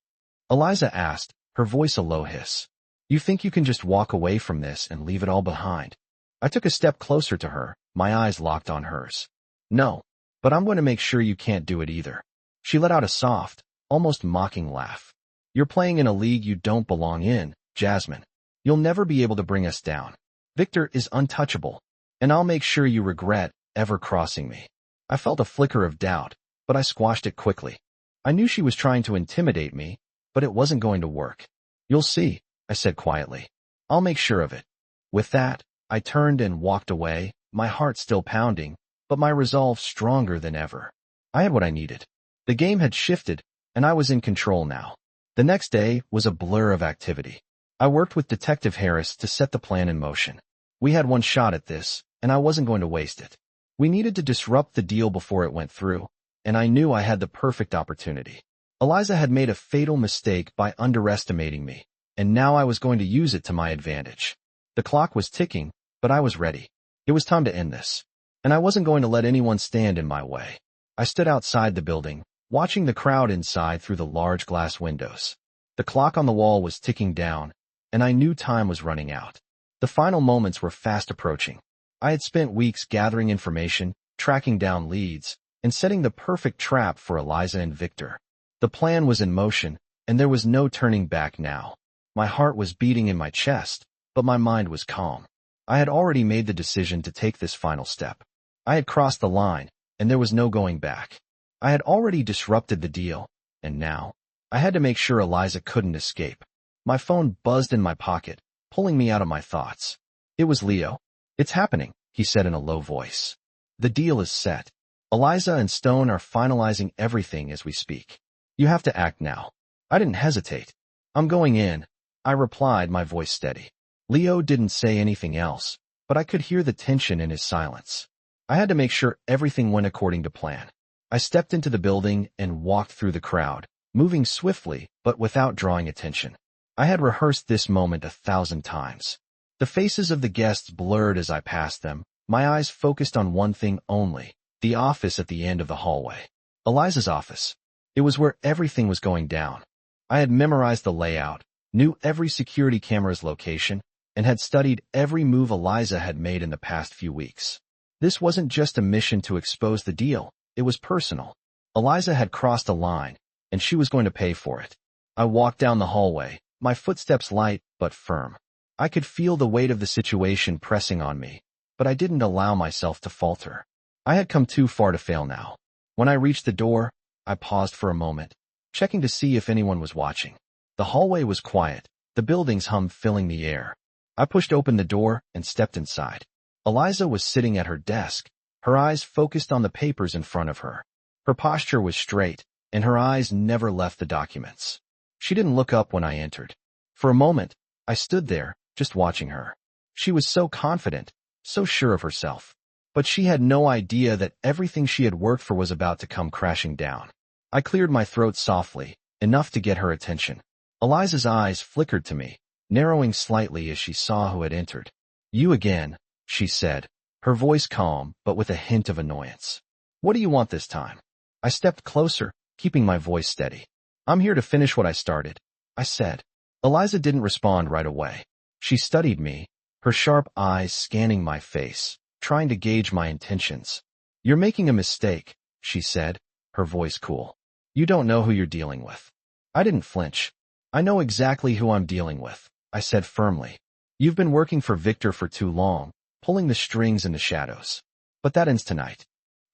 Eliza asked, her voice a low hiss. "You think you can just walk away from this and leave it all behind?" I took a step closer to her, my eyes locked on hers. "No, but I'm going to make sure you can't do it either." She let out a soft, almost mocking laugh. "You're playing in a league you don't belong in, Jasmine. You'll never be able to bring us down. Victor is untouchable, and I'll make sure you regret ever crossing me." I felt a flicker of doubt, but I squashed it quickly. I knew she was trying to intimidate me, but it wasn't going to work. "You'll see," I said quietly. "I'll make sure of it." With that, I turned and walked away, my heart still pounding, but my resolve stronger than ever. I had what I needed. The game had shifted, and I was in control now. The next day was a blur of activity. I worked with Detective Harris to set the plan in motion. We had one shot at this, and I wasn't going to waste it. We needed to disrupt the deal before it went through, and I knew I had the perfect opportunity. Eliza had made a fatal mistake by underestimating me, and now I was going to use it to my advantage. The clock was ticking, but I was ready. It was time to end this. And I wasn't going to let anyone stand in my way. I stood outside the building, watching the crowd inside through the large glass windows. The clock on the wall was ticking down, and I knew time was running out. The final moments were fast approaching. I had spent weeks gathering information, tracking down leads, and setting the perfect trap for Eliza and Victor. The plan was in motion, and there was no turning back now. My heart was beating in my chest, but my mind was calm. I had already made the decision to take this final step. I had crossed the line, and there was no going back. I had already disrupted the deal, and now, I had to make sure Eliza couldn't escape. My phone buzzed in my pocket, pulling me out of my thoughts. It was Leo. "It's happening," he said in a low voice. "The deal is set. Eliza and Stone are finalizing everything as we speak. You have to act now." I didn't hesitate. "I'm going in," I replied, my voice steady. Leo didn't say anything else, but I could hear the tension in his silence. I had to make sure everything went according to plan. I stepped into the building and walked through the crowd, moving swiftly but without drawing attention. I had rehearsed this moment 1,000 times. The faces of the guests blurred as I passed them, my eyes focused on one thing only, the office at the end of the hallway. Eliza's office. It was where everything was going down. I had memorized the layout, knew every security camera's location, and had studied every move Eliza had made in the past few weeks. This wasn't just a mission to expose the deal, it was personal. Eliza had crossed a line, and she was going to pay for it. I walked down the hallway, my footsteps light but firm. I could feel the weight of the situation pressing on me, but I didn't allow myself to falter. I had come too far to fail now. When I reached the door, I paused for a moment, checking to see if anyone was watching. The hallway was quiet, the building's hum filling the air. I pushed open the door and stepped inside. Eliza was sitting at her desk, her eyes focused on the papers in front of her. Her posture was straight, and her eyes never left the documents. She didn't look up when I entered. For a moment, I stood there, just watching her. She was so confident, so sure of herself. But she had no idea that everything she had worked for was about to come crashing down. I cleared my throat softly, enough to get her attention. Eliza's eyes flickered to me, narrowing slightly as she saw who had entered. "You again," she said, her voice calm but with a hint of annoyance. "What do you want this time?" I stepped closer, keeping my voice steady. "I'm here to finish what I started," I said. Eliza didn't respond right away. She studied me, her sharp eyes scanning my face, trying to gauge my intentions. "You're making a mistake," she said, her voice cool. "You don't know who you're dealing with." I didn't flinch. "I know exactly who I'm dealing with," I said firmly. "You've been working for Victor for too long, pulling the strings in the shadows. But that ends tonight."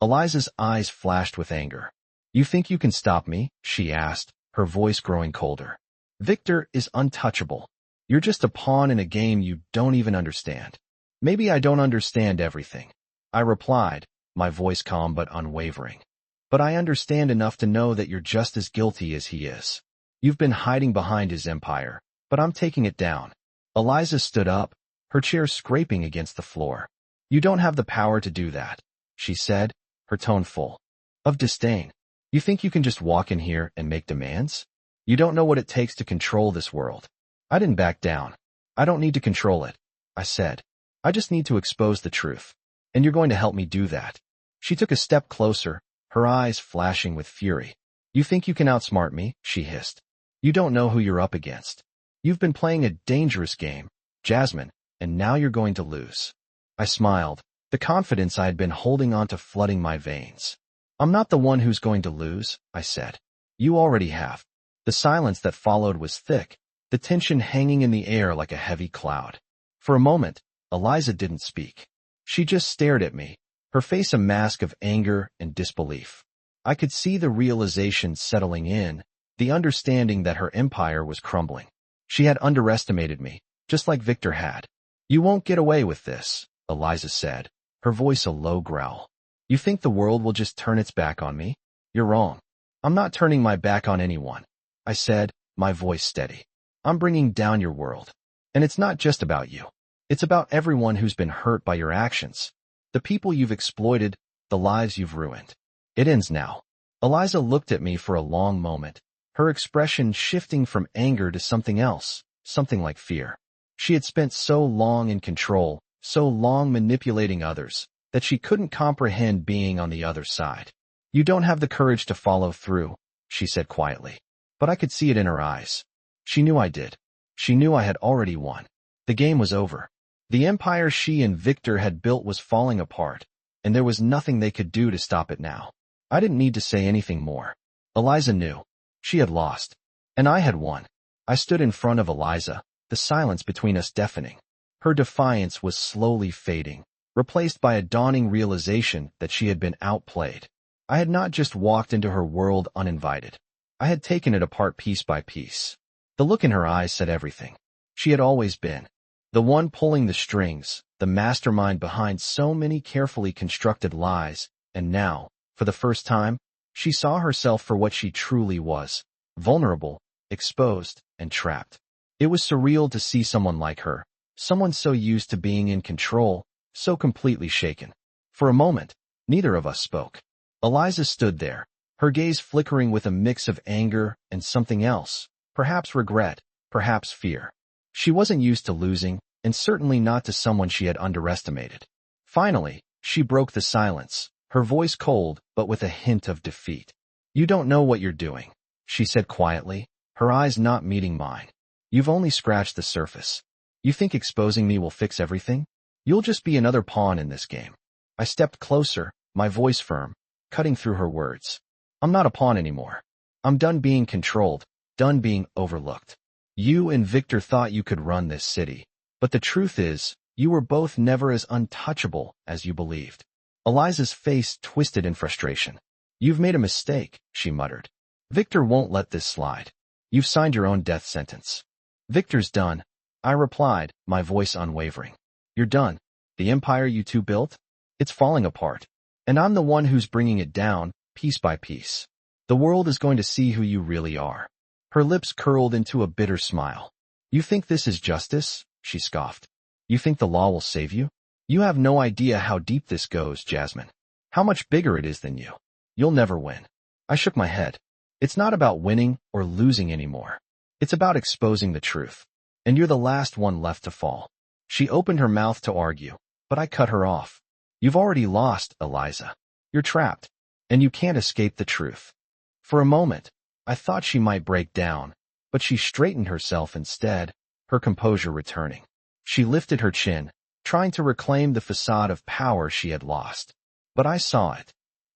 Eliza's eyes flashed with anger. "You think you can stop me?" she asked, her voice growing colder. "Victor is untouchable. You're just a pawn in a game you don't even understand." "Maybe I don't understand everything," I replied, my voice calm but unwavering. "But I understand enough to know that you're just as guilty as he is. You've been hiding behind his empire, but I'm taking it down." Eliza stood up, her chair scraping against the floor. "You don't have the power to do that," she said, her tone full of disdain. "You think you can just walk in here and make demands? You don't know what it takes to control this world." I didn't back down. "I don't need to control it," I said. "I just need to expose the truth. And you're going to help me do that." She took a step closer, her eyes flashing with fury. "You think you can outsmart me?" she hissed. "You don't know who you're up against. You've been playing a dangerous game, Jasmine, and now you're going to lose." I smiled, the confidence I had been holding on to flooding my veins. "I'm not the one who's going to lose," I said. "You already have." The silence that followed was thick, the tension hanging in the air like a heavy cloud. For a moment, Eliza didn't speak. She just stared at me, her face a mask of anger and disbelief. I could see the realization settling in, the understanding that her empire was crumbling. She had underestimated me, just like Victor had. "You won't get away with this," Eliza said, her voice a low growl. "You think the world will just turn its back on me? You're wrong. I'm not turning my back on anyone," I said, my voice steady. "I'm bringing down your world. And it's not just about you. It's about everyone who's been hurt by your actions. The people you've exploited, the lives you've ruined. It ends now." Eliza looked at me for a long moment, her expression shifting from anger to something else, something like fear. She had spent so long in control, so long manipulating others, that she couldn't comprehend being on the other side. "You don't have the courage to follow through," she said quietly. But I could see it in her eyes. She knew I did. She knew I had already won. The game was over. The empire she and Victor had built was falling apart, and there was nothing they could do to stop it now. I didn't need to say anything more. Eliza knew. She had lost. And I had won. I stood in front of Eliza, the silence between us deafening. Her defiance was slowly fading, replaced by a dawning realization that she had been outplayed. I had not just walked into her world uninvited. I had taken it apart piece by piece. The look in her eyes said everything. She had always been the one pulling the strings, the mastermind behind so many carefully constructed lies, and now, for the first time, she saw herself for what she truly was, vulnerable, exposed, and trapped. It was surreal to see someone like her, someone so used to being in control, so completely shaken. For a moment, neither of us spoke. Eliza stood there, her gaze flickering with a mix of anger and something else, perhaps regret, perhaps fear. She wasn't used to losing, and certainly not to someone she had underestimated. Finally, she broke the silence, her voice cold but with a hint of defeat. "You don't know what you're doing," she said quietly, her eyes not meeting mine. "You've only scratched the surface. You think exposing me will fix everything? You'll just be another pawn in this game." I stepped closer, my voice firm, cutting through her words. "I'm not a pawn anymore. I'm done being controlled. done being overlooked. You and Victor thought you could run this city, but the truth is, you were both never as untouchable as you believed. Eliza's face twisted in frustration. You've made a mistake, she muttered. Victor won't let this slide. You've signed your own death sentence. Victor's done, I replied, my voice unwavering. You're done. The empire you two built? It's falling apart. And I'm the one who's bringing it down, piece by piece. The world is going to see who you really are. Her lips curled into a bitter smile. You think this is justice? She scoffed. You think the law will save you? You have no idea how deep this goes, Jasmine. How much bigger it is than you. You'll never win. I shook my head. It's not about winning or losing anymore. It's about exposing the truth. And you're the last one left to fall. She opened her mouth to argue, but I cut her off. You've already lost, Eliza. You're trapped, and you can't escape the truth. For a moment, I thought she might break down, but she straightened herself instead, her composure returning. She lifted her chin, trying to reclaim the facade of power she had lost. But I saw it.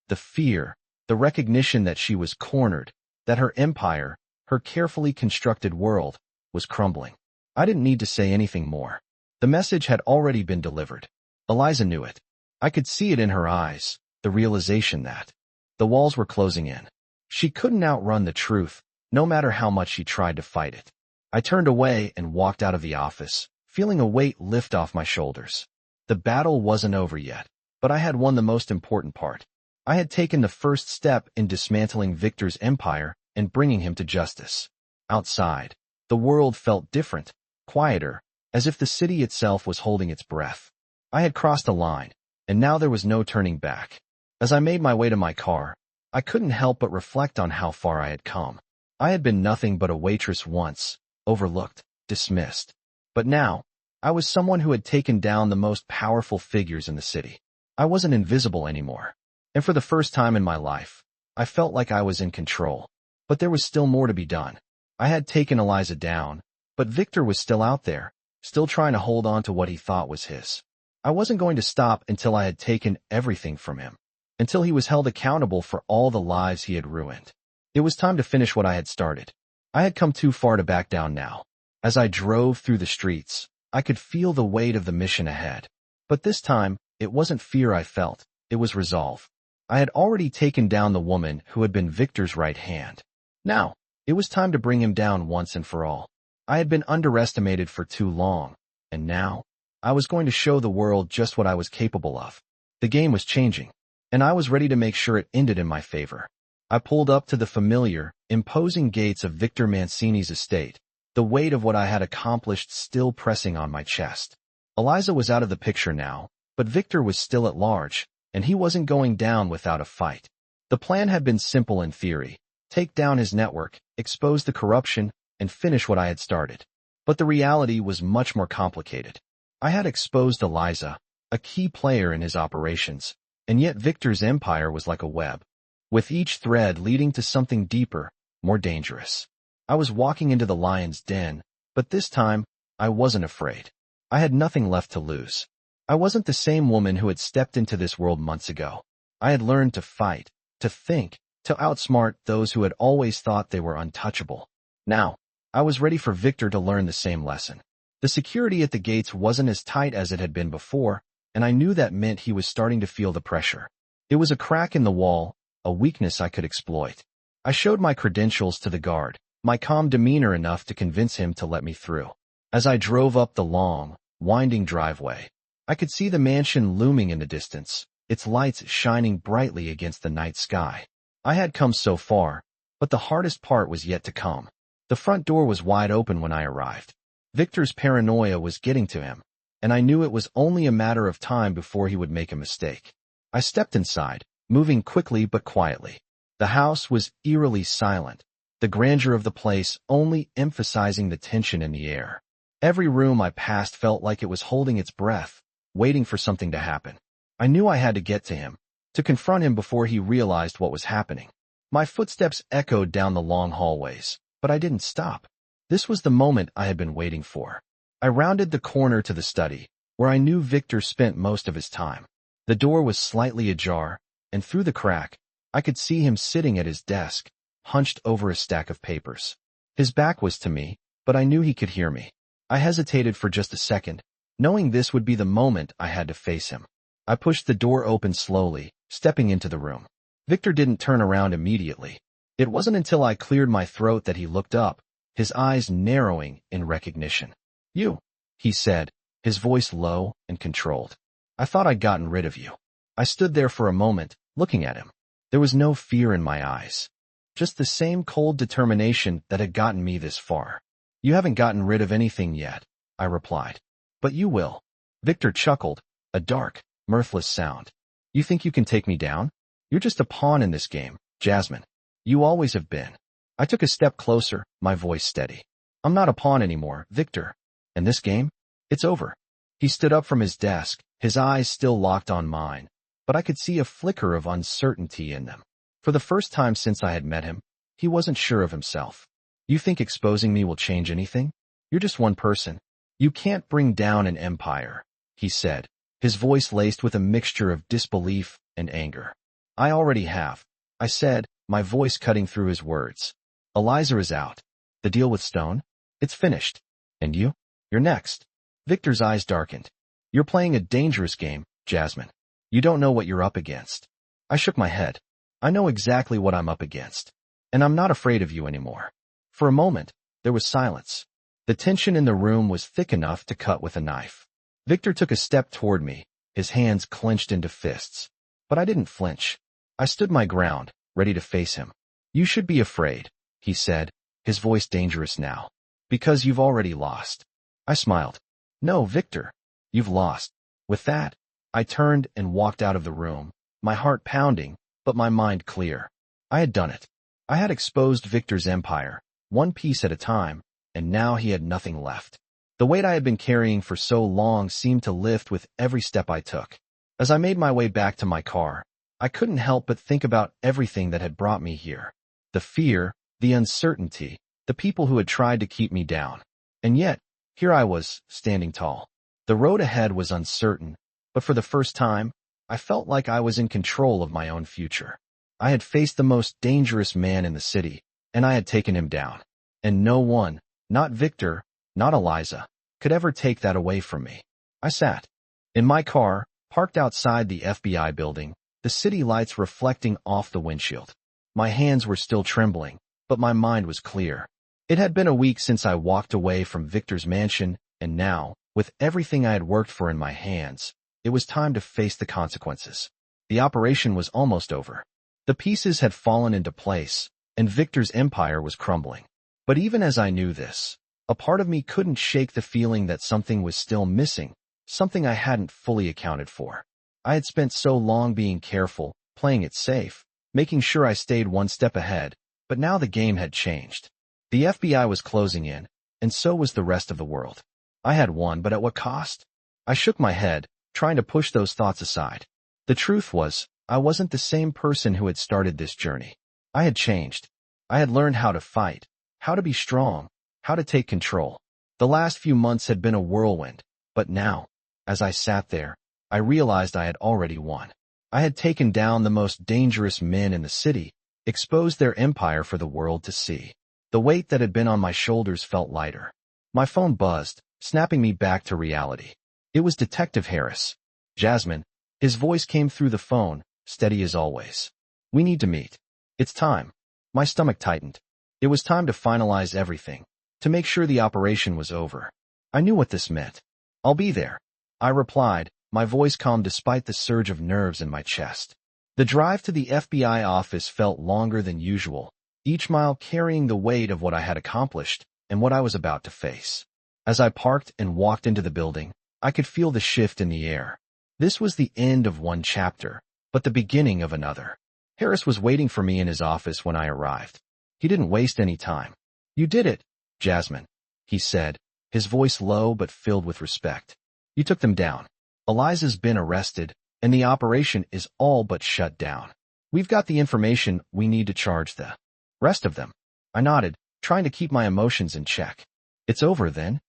The fear, the recognition that she was cornered, that her empire, her carefully constructed world, was crumbling. I didn't need to say anything more. The message had already been delivered. Eliza knew it. I could see it in her eyes, the realization that the walls were closing in. She couldn't outrun the truth, no matter how much she tried to fight it. I turned away and walked out of the office, feeling a weight lift off my shoulders. The battle wasn't over yet, but I had won the most important part. I had taken the first step in dismantling Victor's empire and bringing him to justice. Outside, the world felt different, quieter, as if the city itself was holding its breath. I had crossed a line, and now there was no turning back. As I made my way to my car, I couldn't help but reflect on how far I had come. I had been nothing but a waitress once, overlooked, dismissed. But now, I was someone who had taken down the most powerful figures in the city. I wasn't invisible anymore. And for the first time in my life, I felt like I was in control. But there was still more to be done. I had taken Eliza down, but Victor was still out there, still trying to hold on to what he thought was his. I wasn't going to stop until I had taken everything from him, until he was held accountable for all the lives he had ruined. It was time to finish what I had started. I had come too far to back down now. As I drove through the streets, I could feel the weight of the mission ahead. But this time, it wasn't fear I felt, it was resolve. I had already taken down the woman who had been Victor's right hand. Now, it was time to bring him down once and for all. I had been underestimated for too long, and now, I was going to show the world just what I was capable of. The game was changing, and I was ready to make sure it ended in my favor. I pulled up to the familiar, imposing gates of Victor Mancini's estate, the weight of what I had accomplished still pressing on my chest. Eliza was out of the picture now, but Victor was still at large, and he wasn't going down without a fight. The plan had been simple in theory: take down his network, expose the corruption, and finish what I had started. But the reality was much more complicated. I had exposed Eliza, a key player in his operations, and yet Victor's empire was like a web, with each thread leading to something deeper, more dangerous. I was walking into the lion's den, but this time, I wasn't afraid. I had nothing left to lose. I wasn't the same woman who had stepped into this world months ago. I had learned to fight, to think, to outsmart those who had always thought they were untouchable. Now, I was ready for Victor to learn the same lesson. The security at the gates wasn't as tight as it had been before, and I knew that meant he was starting to feel the pressure. It was a crack in the wall, a weakness I could exploit. I showed my credentials to the guard, my calm demeanor enough to convince him to let me through. As I drove up the long, winding driveway, I could see the mansion looming in the distance, its lights shining brightly against the night sky. I had come so far, but the hardest part was yet to come. The front door was wide open when I arrived. Victor's paranoia was getting to him, and I knew it was only a matter of time before he would make a mistake. I stepped inside, moving quickly but quietly. The house was eerily silent, the grandeur of the place only emphasizing the tension in the air. Every room I passed felt like it was holding its breath, waiting for something to happen. I knew I had to get to him, to confront him before he realized what was happening. My footsteps echoed down the long hallways, but I didn't stop. This was the moment I had been waiting for. I rounded the corner to the study, where I knew Victor spent most of his time. The door was slightly ajar, and through the crack, I could see him sitting at his desk, hunched over a stack of papers. His back was to me, but I knew he could hear me. I hesitated for just a second, knowing this would be the moment I had to face him. I pushed the door open slowly, stepping into the room. Victor didn't turn around immediately. It wasn't until I cleared my throat that he looked up, his eyes narrowing in recognition. "You," he said, his voice low and controlled. "I thought I'd gotten rid of you." I stood there for a moment, looking at him. There was no fear in my eyes, just the same cold determination that had gotten me this far. "You haven't gotten rid of anything yet," I replied. "But you will." Victor chuckled, a dark, mirthless sound. "You think you can take me down? You're just a pawn in this game, Jasmine. You always have been." I took a step closer, my voice steady. "I'm not a pawn anymore, Victor. And this game? It's over." He stood up from his desk, his eyes still locked on mine, but I could see a flicker of uncertainty in them. For the first time since I had met him, he wasn't sure of himself. "You think exposing me will change anything? You're just one person. You can't bring down an empire," he said, his voice laced with a mixture of disbelief and anger. "I already have," I said, my voice cutting through his words. "Eliza is out. The deal with Stone? It's finished. And you? You're next." Victor's eyes darkened. "You're playing a dangerous game, Jasmine. You don't know what you're up against." I shook my head. "I know exactly what I'm up against. And I'm not afraid of you anymore." For a moment, there was silence. The tension in the room was thick enough to cut with a knife. Victor took a step toward me, his hands clenched into fists. But I didn't flinch. I stood my ground, ready to face him. "You should be afraid," he said, his voice dangerous now. "Because you've already lost." I smiled. "No, Victor. You've lost." With that, I turned and walked out of the room, my heart pounding, but my mind clear. I had done it. I had exposed Victor's empire, one piece at a time, and now he had nothing left. The weight I had been carrying for so long seemed to lift with every step I took. As I made my way back to my car, I couldn't help but think about everything that had brought me here. The fear, the uncertainty, the people who had tried to keep me down. And yet, here I was, standing tall. The road ahead was uncertain, but for the first time, I felt like I was in control of my own future. I had faced the most dangerous man in the city, and I had taken him down. And no one, not Victor, not Eliza, could ever take that away from me. I sat in my car, parked outside the FBI building, the city lights reflecting off the windshield. My hands were still trembling, but my mind was clear. It had been a week since I walked away from Victor's mansion, and now, with everything I had worked for in my hands, it was time to face the consequences. The operation was almost over. The pieces had fallen into place, and Victor's empire was crumbling. But even as I knew this, a part of me couldn't shake the feeling that something was still missing, something I hadn't fully accounted for. I had spent so long being careful, playing it safe, making sure I stayed one step ahead, but now the game had changed. The FBI was closing in, and so was the rest of the world. I had won, but at what cost? I shook my head, trying to push those thoughts aside. The truth was, I wasn't the same person who had started this journey. I had changed. I had learned how to fight, how to be strong, how to take control. The last few months had been a whirlwind, but now, as I sat there, I realized I had already won. I had taken down the most dangerous men in the city, exposed their empire for the world to see. The weight that had been on my shoulders felt lighter. My phone buzzed, snapping me back to reality. It was Detective Harris. "Jasmine." His voice came through the phone, steady as always. "We need to meet. It's time." My stomach tightened. It was time to finalize everything, to make sure the operation was over. I knew what this meant. "I'll be there," I replied, my voice calm despite the surge of nerves in my chest. The drive to the FBI office felt longer than usual, each mile carrying the weight of what I had accomplished and what I was about to face. As I parked and walked into the building, I could feel the shift in the air. This was the end of one chapter, but the beginning of another. Harris was waiting for me in his office when I arrived. He didn't waste any time. "You did it, Jasmine," he said, his voice low but filled with respect. "You took them down. Eliza's been arrested, and the operation is all but shut down. We've got the information we need to charge the rest of them." I nodded, trying to keep my emotions in check. "It's over then?"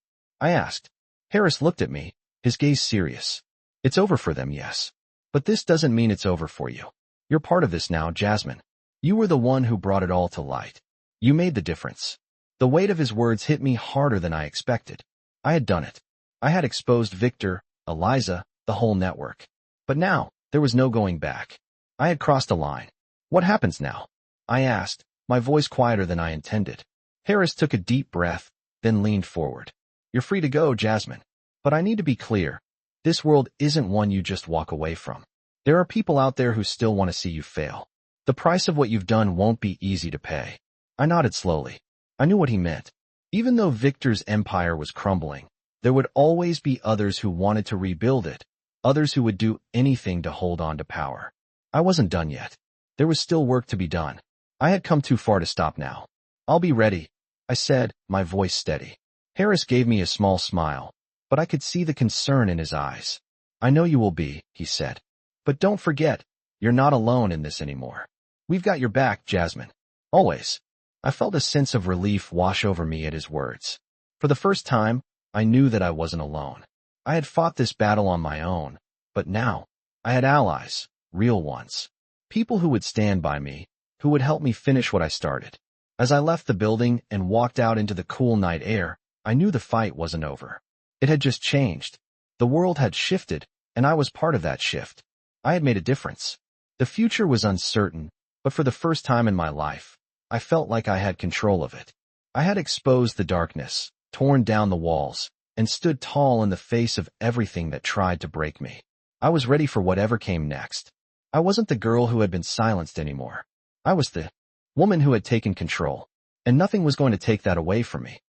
I asked. Harris looked at me, his gaze serious. "It's over for them, yes. But this doesn't mean it's over for you. You're part of this now, Jasmine. You were the one who brought it all to light. You made the difference." The weight of his words hit me harder than I expected. I had done it. I had exposed Victor, Eliza, the whole network. But now, there was no going back. I had crossed a line. What happens now? I asked, my voice quieter than I intended. Harris took a deep breath, then leaned forward. You're free to go, Jasmine. But I need to be clear. This world isn't one you just walk away from. There are people out there who still want to see you fail. The price of what you've done won't be easy to pay. I nodded slowly. I knew what he meant. Even though Victor's empire was crumbling, there would always be others who wanted to rebuild it, others who would do anything to hold on to power. I wasn't done yet. There was still work to be done. I had come too far to stop now. I'll be ready, I said, my voice steady. Harris gave me a small smile, but I could see the concern in his eyes. I know you will be, he said. But don't forget, you're not alone in this anymore. We've got your back, Jasmine. Always. I felt a sense of relief wash over me at his words. For the first time, I knew that I wasn't alone. I had fought this battle on my own, but now, I had allies, real ones. People who would stand by me, who would help me finish what I started. As I left the building and walked out into the cool night air, I knew the fight wasn't over. It had just changed. The world had shifted, and I was part of that shift. I had made a difference. The future was uncertain, but for the first time in my life, I felt like I had control of it. I had exposed the darkness, torn down the walls, and stood tall in the face of everything that tried to break me. I was ready for whatever came next. I wasn't the girl who had been silenced anymore. I was the woman who had taken control, and nothing was going to take that away from me.